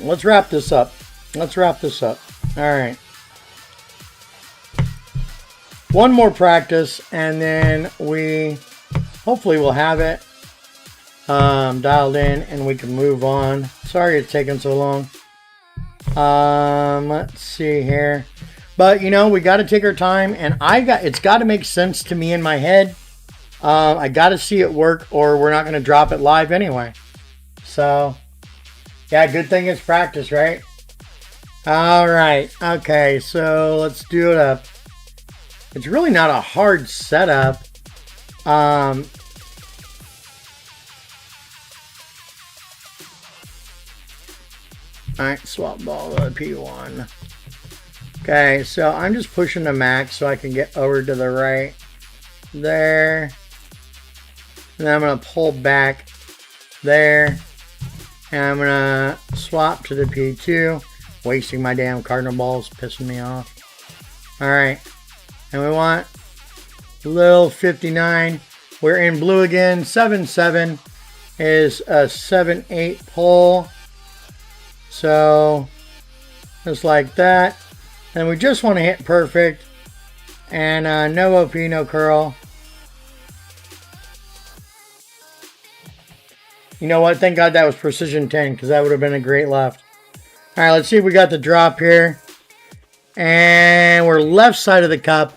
Let's wrap this up. All right. One more practice, and then we hopefully will have it dialed in, and we can move on. Sorry it's taking so long. Let's see here. But you know, we got to take our time, and it's got to make sense to me in my head. I got to see it work, or we're not going to drop it live anyway. So, yeah, good thing it's practice, right? All right. Okay, so let's do it up. It's really not a hard setup. Alright, swap ball to P1. Okay, so I'm just pushing the max so I can get over to the right there. And then I'm going to pull back there. And I'm going to swap to the P2. Wasting my damn cardinal balls, pissing me off. Alright, and we want little 59. We're in blue again. 7-7 is a 7-8 pull. So, just like that. And we just want to hit perfect. And no OP, no curl. You know what? Thank God that was precision 10, because that would have been a great left. All right, let's see if we got the drop here. And we're left side of the cup,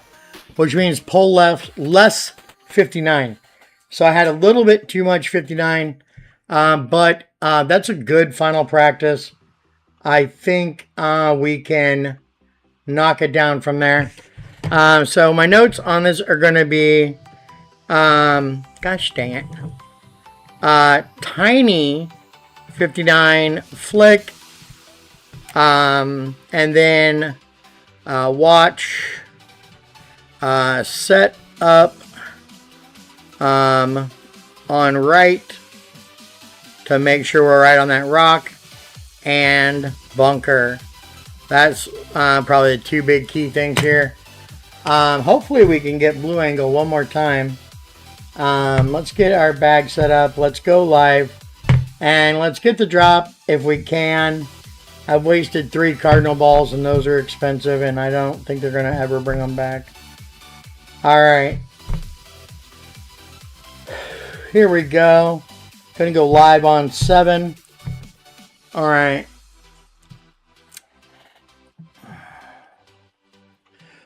which means pull left, less 59. So I had a little bit too much 59, but that's a good final practice. I think we can knock it down from there. So my notes on this are going to be, gosh dang it, tiny 59 flick, and then watch, set up on right to make sure we're right on that rock, and bunker. That's probably the two big key things here. Hopefully we can get blue angle one more time. Let's get our bag set up. Let's go live. And let's get the drop if we can. I've wasted 3 cardinal balls and those are expensive and I don't think they're going to ever bring them back. Alright. Here we go. Going to go live on 7. Alright.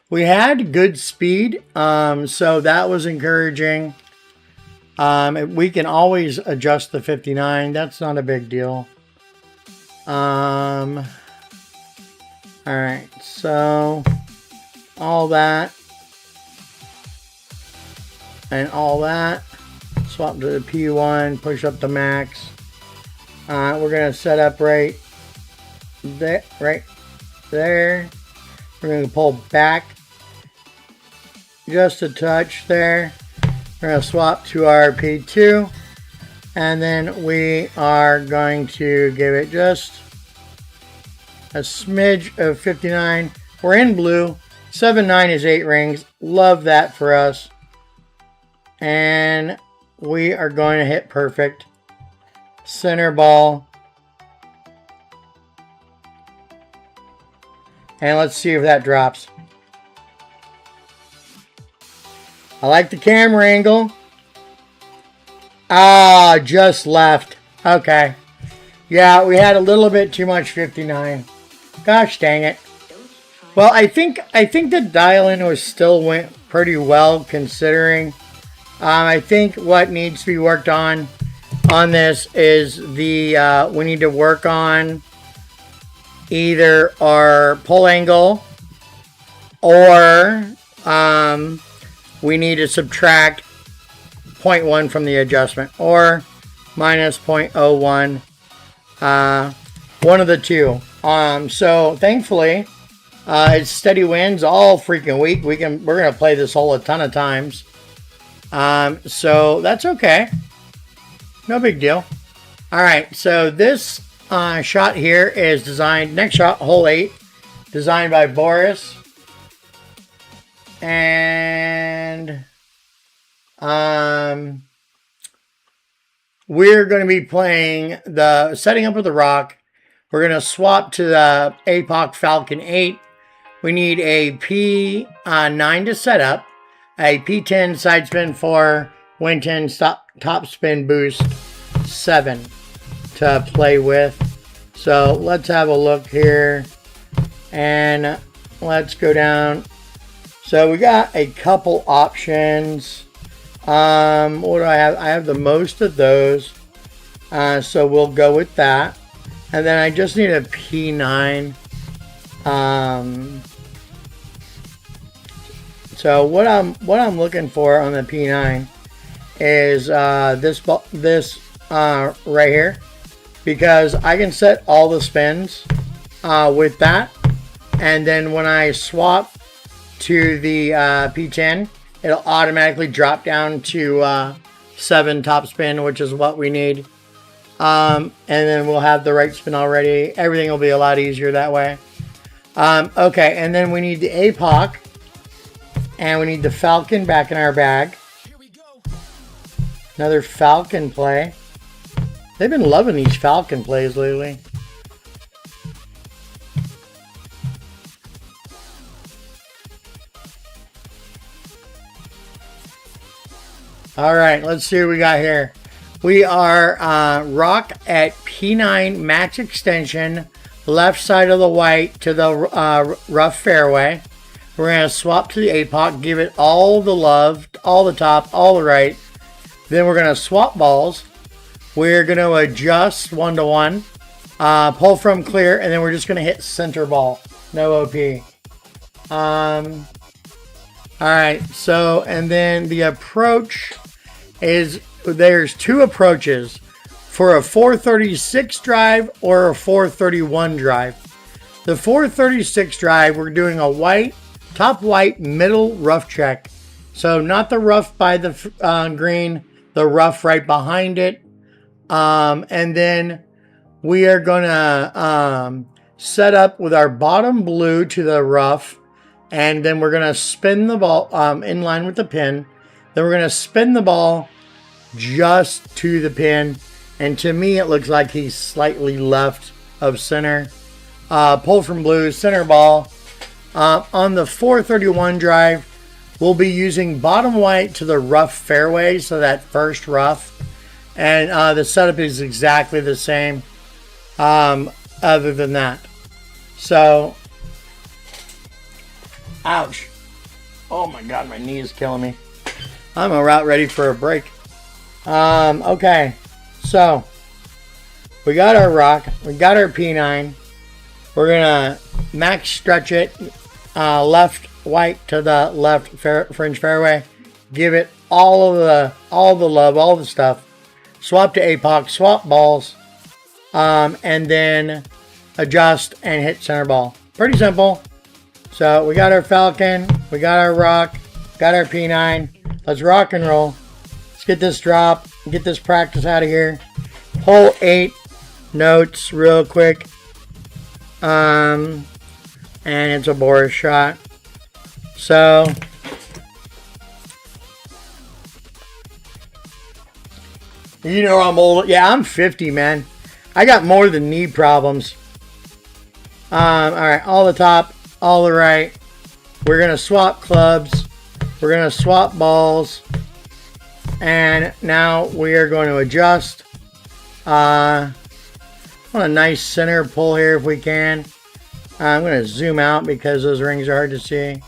We had good speed, so that was encouraging. We can always adjust the 59. That's not a big deal. All right, so all that and all that. Swap to the P1, push up the max. We're gonna set up right there, We're gonna pull back just a touch there. We're going to swap to our P2 and then we are going to give it just a smidge of 59. We're in blue. 7-9 is 8 rings. Love that for us. And we are going to hit perfect. Center ball. And let's see if that drops. I like the camera angle. Ah, just left. Okay. Yeah, we had a little bit too much 59. Gosh dang it. Well, I think the dial-in was still went pretty well considering. I think what needs to be worked on this is the we need to work on either our pull angle or we need to subtract 0.1 from the adjustment or minus 0.01. One of the two. So thankfully, it's steady wins all freaking week. We're gonna play this hole a ton of times. So that's okay. No big deal. All right. So this shot here is designed. Next shot, hole 8, designed by Boris. And we're going to be playing the setting up of the rock. We're going to swap to the APOC Falcon 8. We need a P9 to set up, a P10 side spin 4, wind 10 top spin boost 7 to play with. So let's have a look here and let's go down. So we got a couple options. What do I have? I have the most of those. So we'll go with that. And then I just need a P9. So what I'm looking for on the P9 is this right here, because I can set all the spins with that, and then when I swap to the P10, it'll automatically drop down to 7 top spin, which is what we need. And then we'll have the right spin already. Everything will be a lot easier that way. Okay, and then we need the APOC, and we need the Falcon back in our bag. Another Falcon play. They've been loving these Falcon plays lately. All right, let's see what we got here. We are rock at P9 max extension, left side of the white to the rough fairway. We're going to swap to the APOC, give it all the love, all the top, all the right. Then we're going to swap balls. We're going to adjust 1-to-1, pull from clear, and then we're just going to hit center ball. No OP. All right, so, and then the approach is, there's two approaches for a 436 drive or a 431 drive. The 436 drive, we're doing a white, top white, middle rough check. So not the rough by the green, the rough right behind it. And then we are going to set up with our bottom blue to the rough. And then we're going to spin the ball in line with the pin. Then we're going to spin the ball just to the pin. And to me, it looks like he's slightly left of center. Pull from blue, center ball. On the 431 drive, we'll be using bottom white to the rough fairway. So that first rough. And the setup is exactly the same other than that. So, ouch. Oh my God, my knee is killing me. I'm about ready for a break. Okay, so we got our rock, we got our P9. We're gonna max stretch it, left white to the left fringe fairway. Give it all the love, all the stuff. Swap to APOC, swap balls, and then adjust and hit center ball. Pretty simple. So we got our Falcon, we got our rock, got our P9. Let's rock and roll. Let's get this drop, get this practice out of here. Hole 8 notes real quick. And it's a Boris shot. So you know I'm old. Yeah, I'm 50, man. I got more than knee problems. All right, all the top, all the right. We're going to swap clubs. We're going to swap balls. And now we are going to adjust. I want a nice center pull here if we can. I'm going to zoom out because those rings are hard to see.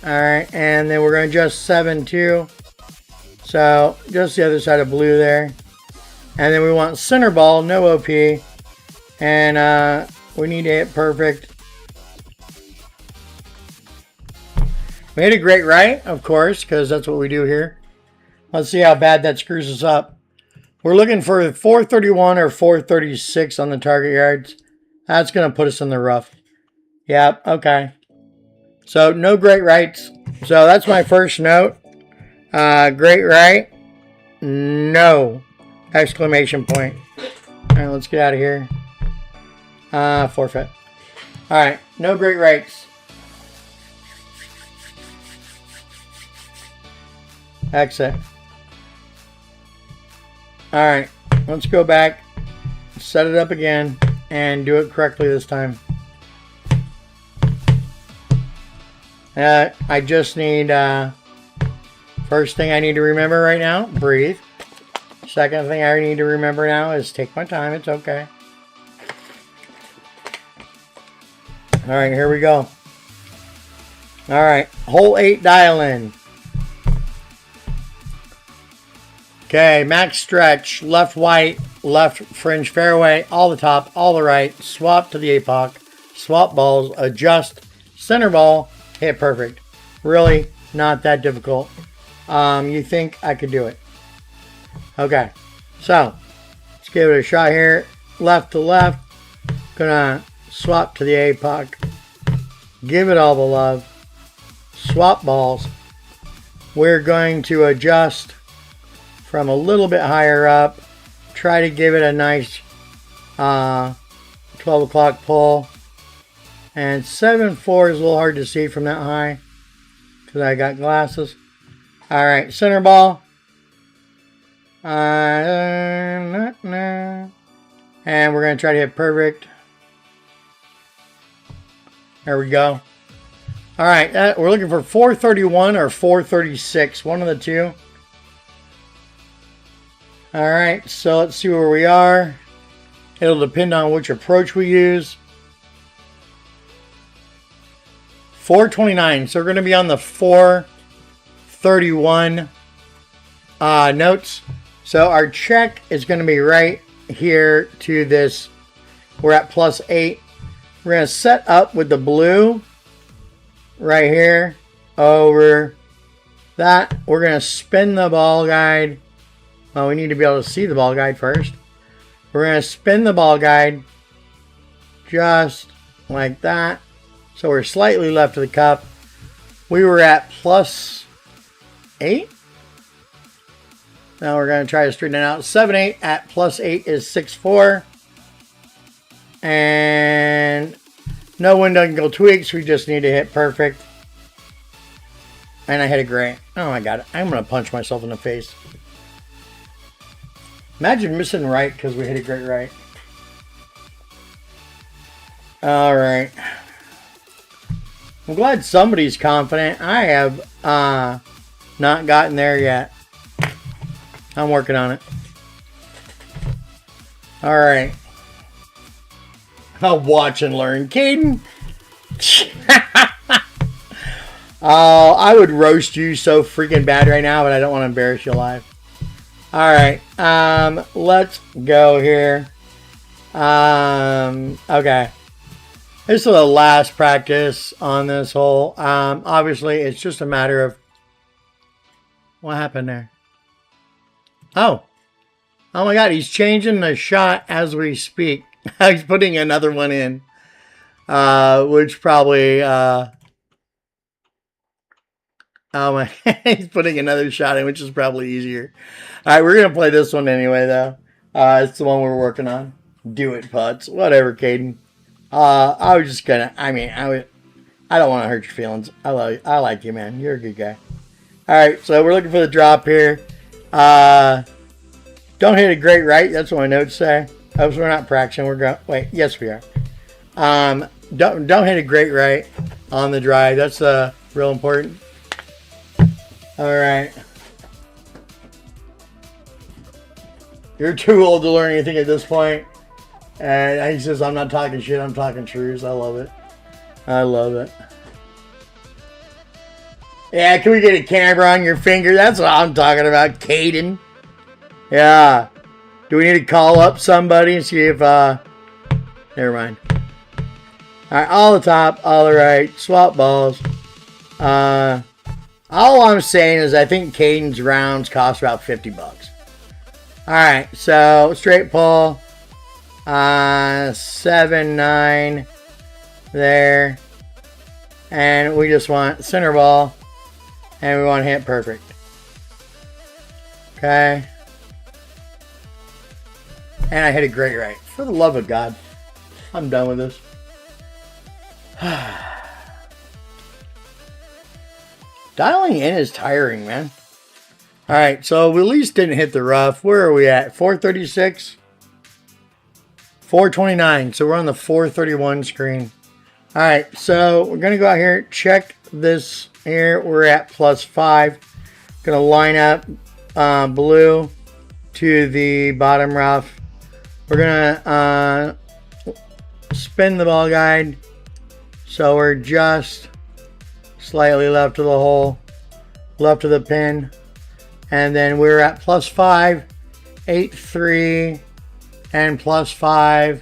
All right, and then we're going to adjust 7-2. So just the other side of blue there. And then we want center ball, no OP. And we need to hit perfect. We hit a great right, of course, because that's what we do here. Let's see how bad that screws us up. We're looking for 431 or 436 on the target yards. That's going to put us in the rough. Yep, okay. So no great rights. So that's my first note. Great right. No. Exclamation point. All right, let's get out of here. Forfeit. All right, no great rights. Exit. All right, let's go back, set it up again, and do it correctly this time. I just need, first thing I need to remember right now, breathe. Second thing I need to remember now is take my time, it's okay. All right, here we go. All right, hole 8 dial in. Okay, max stretch, left white, left fringe fairway, all the top, all the right, swap to the APOC, swap balls, adjust, center ball, hit perfect. Really not that difficult. You think I could do it. Okay, so let's give it a shot here. Left to left, gonna swap to the APOC, give it all the love, swap balls. We're going to adjust from a little bit higher up, try to give it a nice 12 o'clock pull. And 7-4 is a little hard to see from that high because I got glasses. All right, center ball. And we're going to try to hit perfect. There we go. All right, we're looking for 431 or 436, one of the two. All right, so let's see where we are. It'll depend on which approach we use. 429. So we're going to be on the 431 notes. So our check is going to be right here to this. We're at +8. We're going to set up with the blue right here over that. We're going to spin the ball guide. Well, we need to be able to see the ball guide first. We're going to spin the ball guide just like that. So we're slightly left of the cup. We were at +8. Now we're going to try to straighten it out. 7-8 at +8 is 6-4. And no window can go tweaks. We just need to hit perfect. And I hit it great. Oh my God. I'm going to punch myself in the face. Imagine missing right because we hit a great right. All right. I'm glad somebody's confident. I have not gotten there yet. I'm working on it. All right. I'll watch and learn. Caden. Oh, I would roast you so freaking bad right now, but I don't want to embarrass you alive. All right. Let's go here. Okay. This is the last practice on this hole. Obviously, it's just a matter of what happened there. Oh my God, he's changing the shot as we speak. He's putting another one in, which probably, he's putting another shot in, which is probably easier. All right, we're going to play this one anyway, though. It's the one we're working on. Do it, putts. Whatever, Caden. I was just gonna. I don't want to hurt your feelings. I like you, man. You're a good guy. All right, so we're looking for the drop here. Don't hit a great right. That's what my notes say. Oh, so we're not practicing. We're going. Wait, yes, we are. Don't hit a great right on the drive. That's real important. All right. You're too old to learn anything at this point. And he says, I'm not talking shit, I'm talking truths. I love it. I love it. Yeah, can we get a camera on your finger? That's what I'm talking about, Caden. Yeah. Do we need to call up somebody and see if, never mind. Alright, all the top, all the right, swap balls. All I'm saying is I think Caden's rounds cost about $50. Alright, so straight pull. 7-9 there, and we just want center ball, and we want to hit perfect. Okay, and I hit a great right. For the love of God, I'm done with this. Dialing in is tiring, man. All right, so we at least didn't hit the rough. Where are we at? 436. 429, so we're on the 431 screen. All right, so we're gonna go out here, check this here. We're at +5. Gonna line up blue to the bottom rough. We're gonna spin the ball guide, so we're just slightly left of the hole, left of the pin, and then we're at +5, 8-3. And +5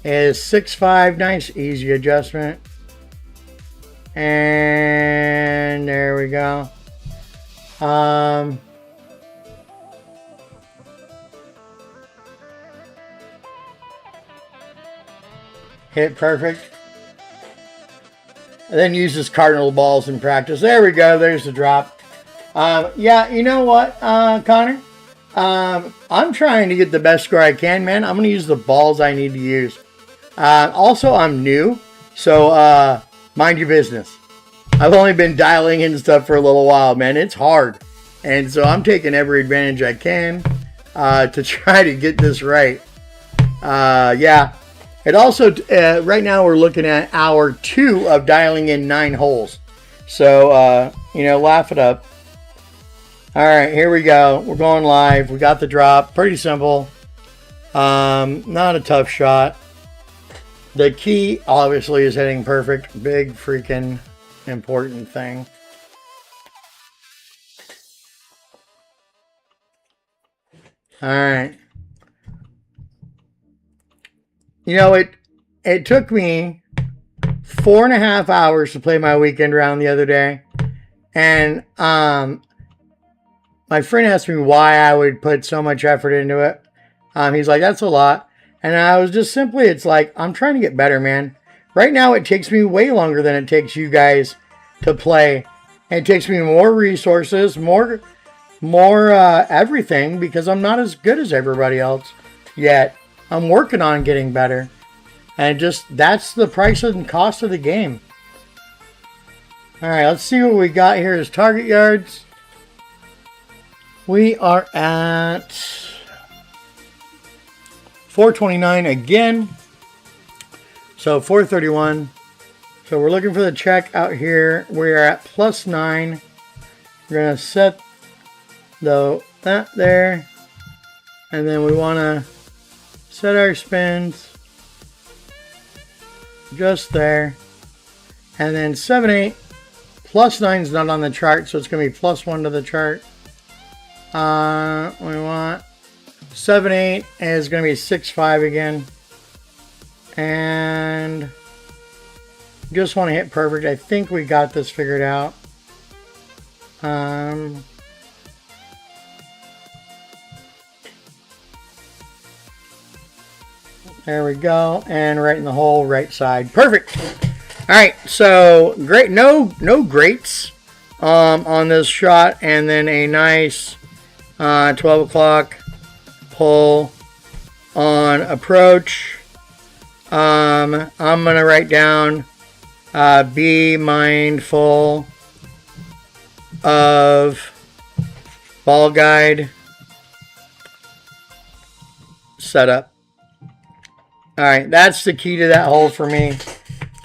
is 6-5. Nice, easy adjustment. And there we go. Hit perfect. And then use this cardinal balls in practice. There we go. There's the drop. Yeah, you know what, Connor? I'm trying to get the best score I can, man. I'm going to use the balls I need to use. Also, I'm new, so mind your business. I've only been dialing in stuff for a little while, man. It's hard. And so I'm taking every advantage I can to try to get this right. Yeah. It also, right now we're looking at hour 2 of dialing in 9 holes. So, laugh it up. All right, here we go. We're going live. We got the drop. Pretty simple. Not a tough shot. The key, obviously, is hitting perfect. Big freaking important thing. All right. You know, it took me 4.5 hours to play my weekend round the other day. And my friend asked me why I would put so much effort into it. He's like, that's a lot. And I was just simply, it's like, I'm trying to get better, man. Right now, it takes me way longer than it takes you guys to play. And it takes me more resources, more everything, because I'm not as good as everybody else yet. I'm working on getting better. And that's the price and cost of the game. All right, let's see what we got here as target yards. We are at 429 again. So 431. So we're looking for the check out here. We're at +9. We're going to set that there. And then we want to set our spins just there. And then 7-8. +9 is not on the chart, so it's going to be +1 to the chart. We want 7-8 is going to be 6-5 again. And just want to hit perfect. I think we got this figured out. There we go. And right in the hole, right side. Perfect. All right. So great. No greats on this shot. And then a nice 12 o'clock pull on approach. I'm going to write down be mindful of ball guide setup. All right, that's the key to that hole for me.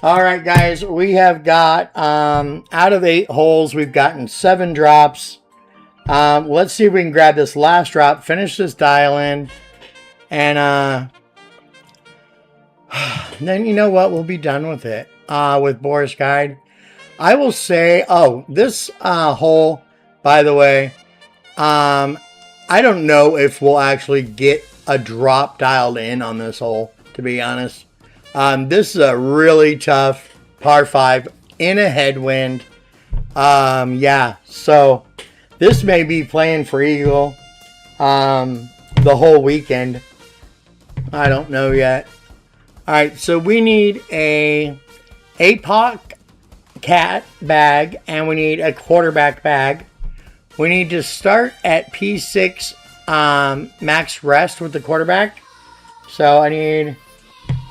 All right, guys, we have got out of 8 holes, we've gotten 7 drops. Let's see if we can grab this last drop, finish this dial in, and then you know what, we'll be done with it with Boris Guide. I will say, this hole, by the way, I don't know if we'll actually get a drop dialed in on this hole, to be honest. This is a really tough par 5 in a headwind. Yeah, so this may be playing for eagle the whole weekend. I don't know yet. All right, so we need a APOC cat bag, and we need a quarterback bag. We need to start at P6 max rest with the quarterback. So I need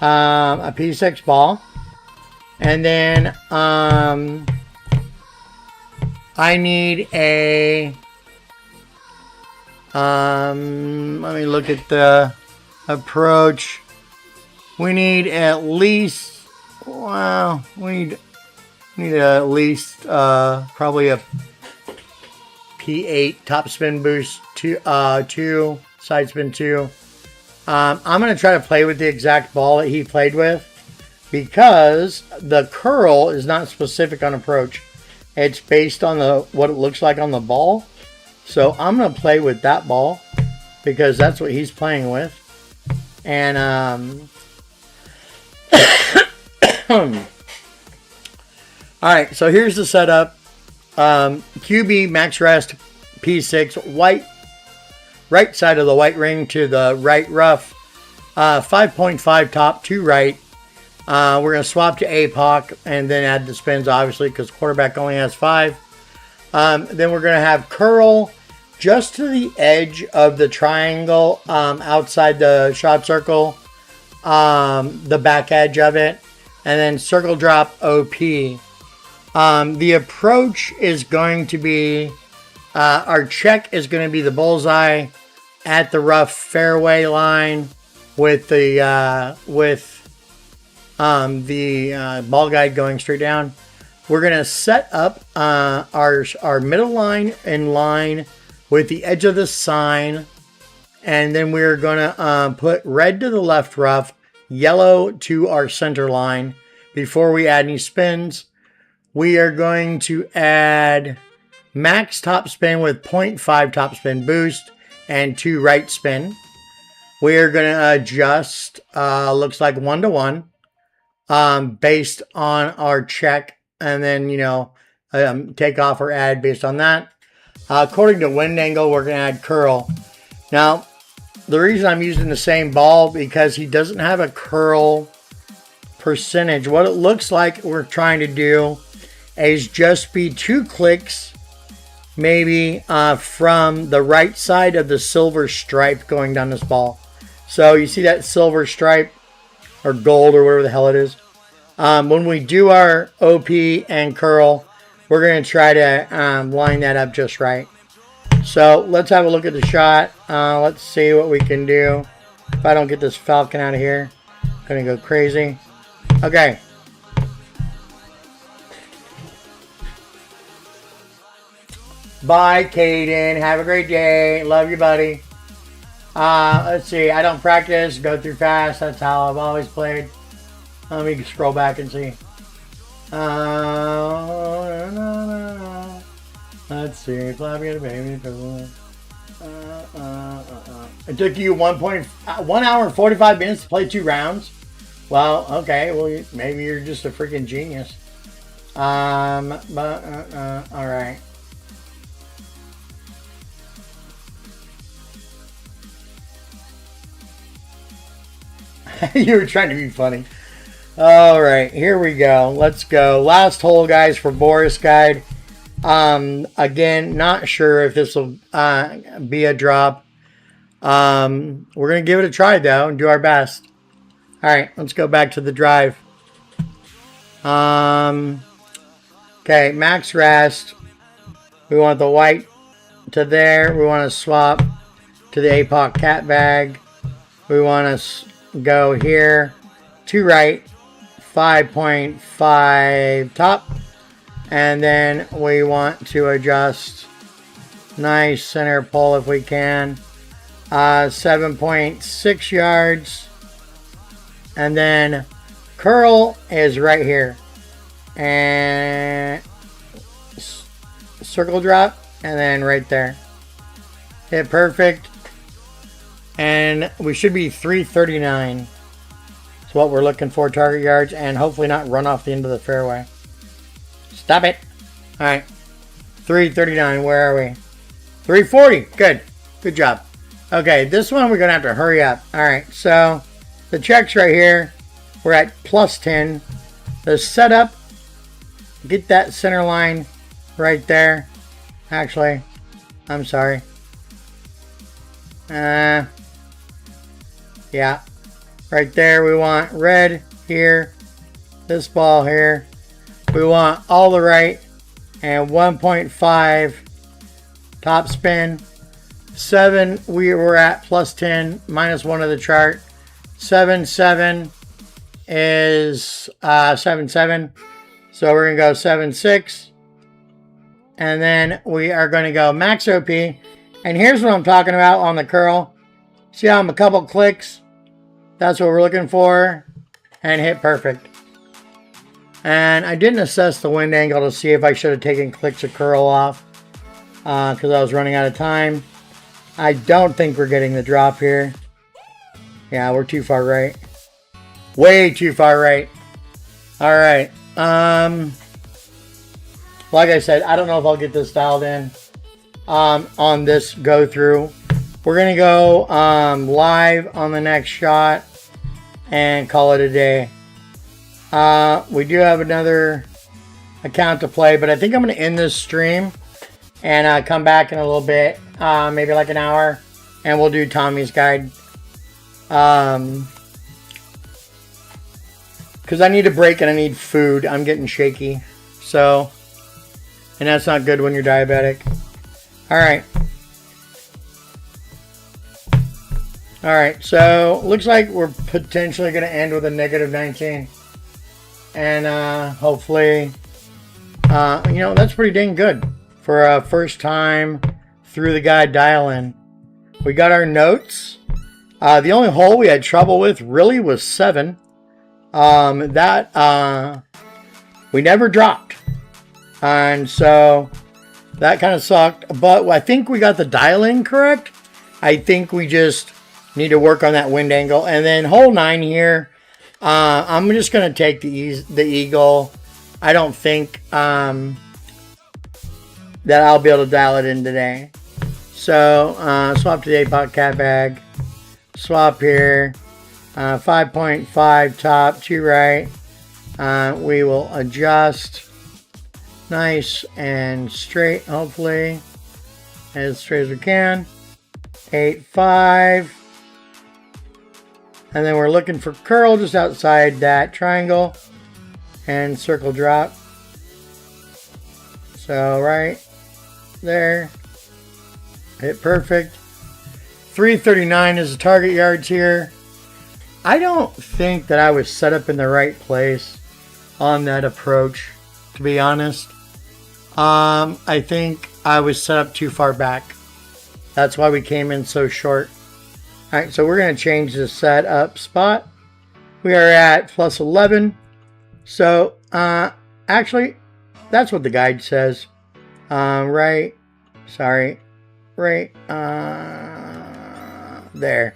a P6 ball. And then I need a let me look at the approach. We need at least, well, we need at least probably a P8 top spin boost 2 side spin 2. I'm going to try to play with the exact ball that he played with, because the curl is not specific on approach. It's based on what it looks like on the ball. So I'm going to play with that ball because that's what he's playing with. And all right, so here's the setup. QB max rest P6 right side of the white ring to the right rough, 5.5 top to right. We're going to swap to APOC and then add the spins, obviously, because quarterback only has 5. Then we're going to have curl just to the edge of the triangle outside the shot circle, the back edge of it, and then circle drop OP. The approach is going to be, our check is going to be the bullseye at the rough fairway line with the ball guide going straight down. We're going to set up our middle line in line with the edge of the sign. And then we're going to put red to the left rough, yellow to our center line. Before we add any spins, we are going to add max top spin with 0.5 top spin boost and 2 right spin. We are going to adjust, looks like 1 to 1, based on our check. And then, you know, take off or add based on that. According to wind angle, we're going to add curl. Now, the reason I'm using the same ball because he doesn't have a curl percentage. What it looks like we're trying to do is just be 2 clicks, maybe from the right side of the silver stripe going down this ball. So you see that silver stripe or gold or whatever the hell it is. When we do our OP and curl, we're going to try to line that up just right. So let's have a look at the shot. Let's see what we can do. If I don't get this falcon out of here, I'm going to go crazy. Okay. Bye, Caden. Have a great day. Love you, buddy. Let's see. I don't practice. Go through fast. That's how I've always played. Let me scroll back and see. Let's see. Flappy a baby. It took you 1 hour and 45 minutes to play 2 rounds. Well, okay. Well, maybe you're just a freaking genius. All right. You were trying to be funny. All right, here we go. Let's go. Last hole, guys, for Boris guide. Again, not sure if this will be a drop. We're going to give it a try, though, and do our best. All right, let's go back to the drive. Okay, max rest. We want the white to there. We want to swap to the APOC cat bag. We want to go here to right. 5.5 top, and then we want to adjust nice center pull if we can, 7.6 yards, and then curl is right here, and circle drop, and then right there, hit perfect, and we should be 339. That's what we're looking for, target yards, and hopefully not run off the end of the fairway. Stop it. All right. 339, where are we? 340, good. Good job. Okay, this one we're going to have to hurry up. All right, so the check's right here. We're at plus 10. The setup, get that center line right there. Actually, I'm sorry. Yeah. Right there, we want red here, this ball here. We want all the right and 1.5 top spin. 7, we were at plus 10, minus 1 of the chart. 7 is 7. So we're going to go 7-6. And then we are going to go max OP. And here's what I'm talking about on the curl. See how I'm a couple clicks? That's what we're looking for, and hit perfect. And I didn't assess the wind angle to see if I should have taken clicks of curl off because I was running out of time. I don't think we're getting the drop here. Yeah, we're too far right. Way too far right. All right. Like I said, I don't know if I'll get this dialed in on this go through. We're going to go live on the next shot and call it a day. We do have another account to play, but I think I'm going to end this stream and come back in a little bit, maybe like an hour, and we'll do Tommy's guide. Because I need a break and I need food. I'm getting shaky. So, and that's not good when you're diabetic. All right. All right, so looks like we're potentially going to end with a negative 19. And hopefully, you know, that's pretty dang good for a first time through the guide dial-in. We got our notes. The only hole we had trouble with really was 7. That we never dropped. And so that kind of sucked. But I think we got the dial-in correct. I think we just need to work on that wind angle. And then hole 9 here, I'm just going to take the eagle. I don't think that I'll be able to dial it in today. So swap to the 8-pot cat bag. Swap here. 5.5 top, 2 right. We will adjust nice and straight, hopefully. As straight as we can. 8-5. And then we're looking for curl just outside that triangle. And circle drop. So right there. Hit perfect. 339 is the target yards here. I don't think that I was set up in the right place on that approach, to be honest. I think I was set up too far back. That's why we came in so short. All right, so we're going to change the setup spot. We are at plus 11. So, actually, that's what the guide says. Right there.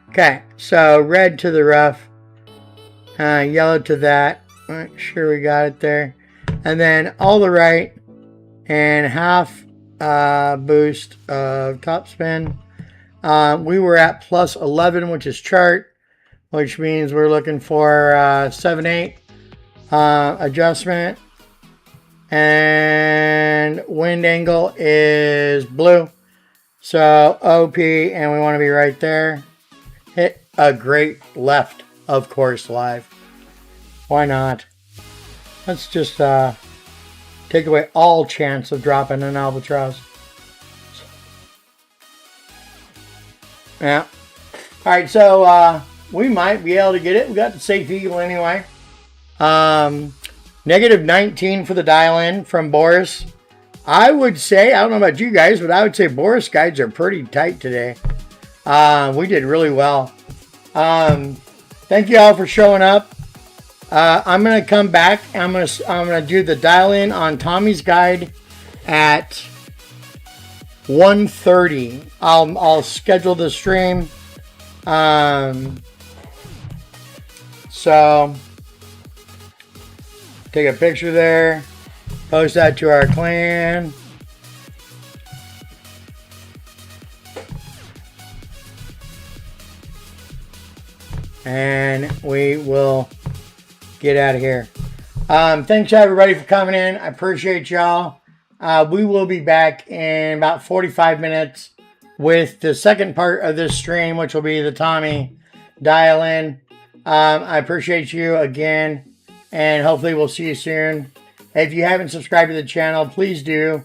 Okay, so red to the rough, yellow to that. Make sure we got it there. And then all the right and half boost of topspin. We were at plus 11, which is chart, which means we're looking for 7-8 adjustment. And wind angle is blue. So OP, and we want to be right there. Hit a great left, of course, live. Why not? Let's just take away all chance of dropping an albatross. Yeah. All right, so we might be able to get it. We got the safe eagle anyway. Negative 19 for the dial-in from Boris. I would say, I don't know about you guys, but I would say Boris guides are pretty tight today. We did really well. Thank you all for showing up. I'm gonna come back. I'm gonna do the dial-in on Tommy's guide at 1:30. I'll schedule the stream. So take a picture there. Post that to our clan. And we will get out of here. Thanks everybody for coming in. I appreciate y'all. We will be back in about 45 minutes with the second part of this stream, which will be the Tommy dial-in. I appreciate you again, and hopefully we'll see you soon. If you haven't subscribed to the channel, please do.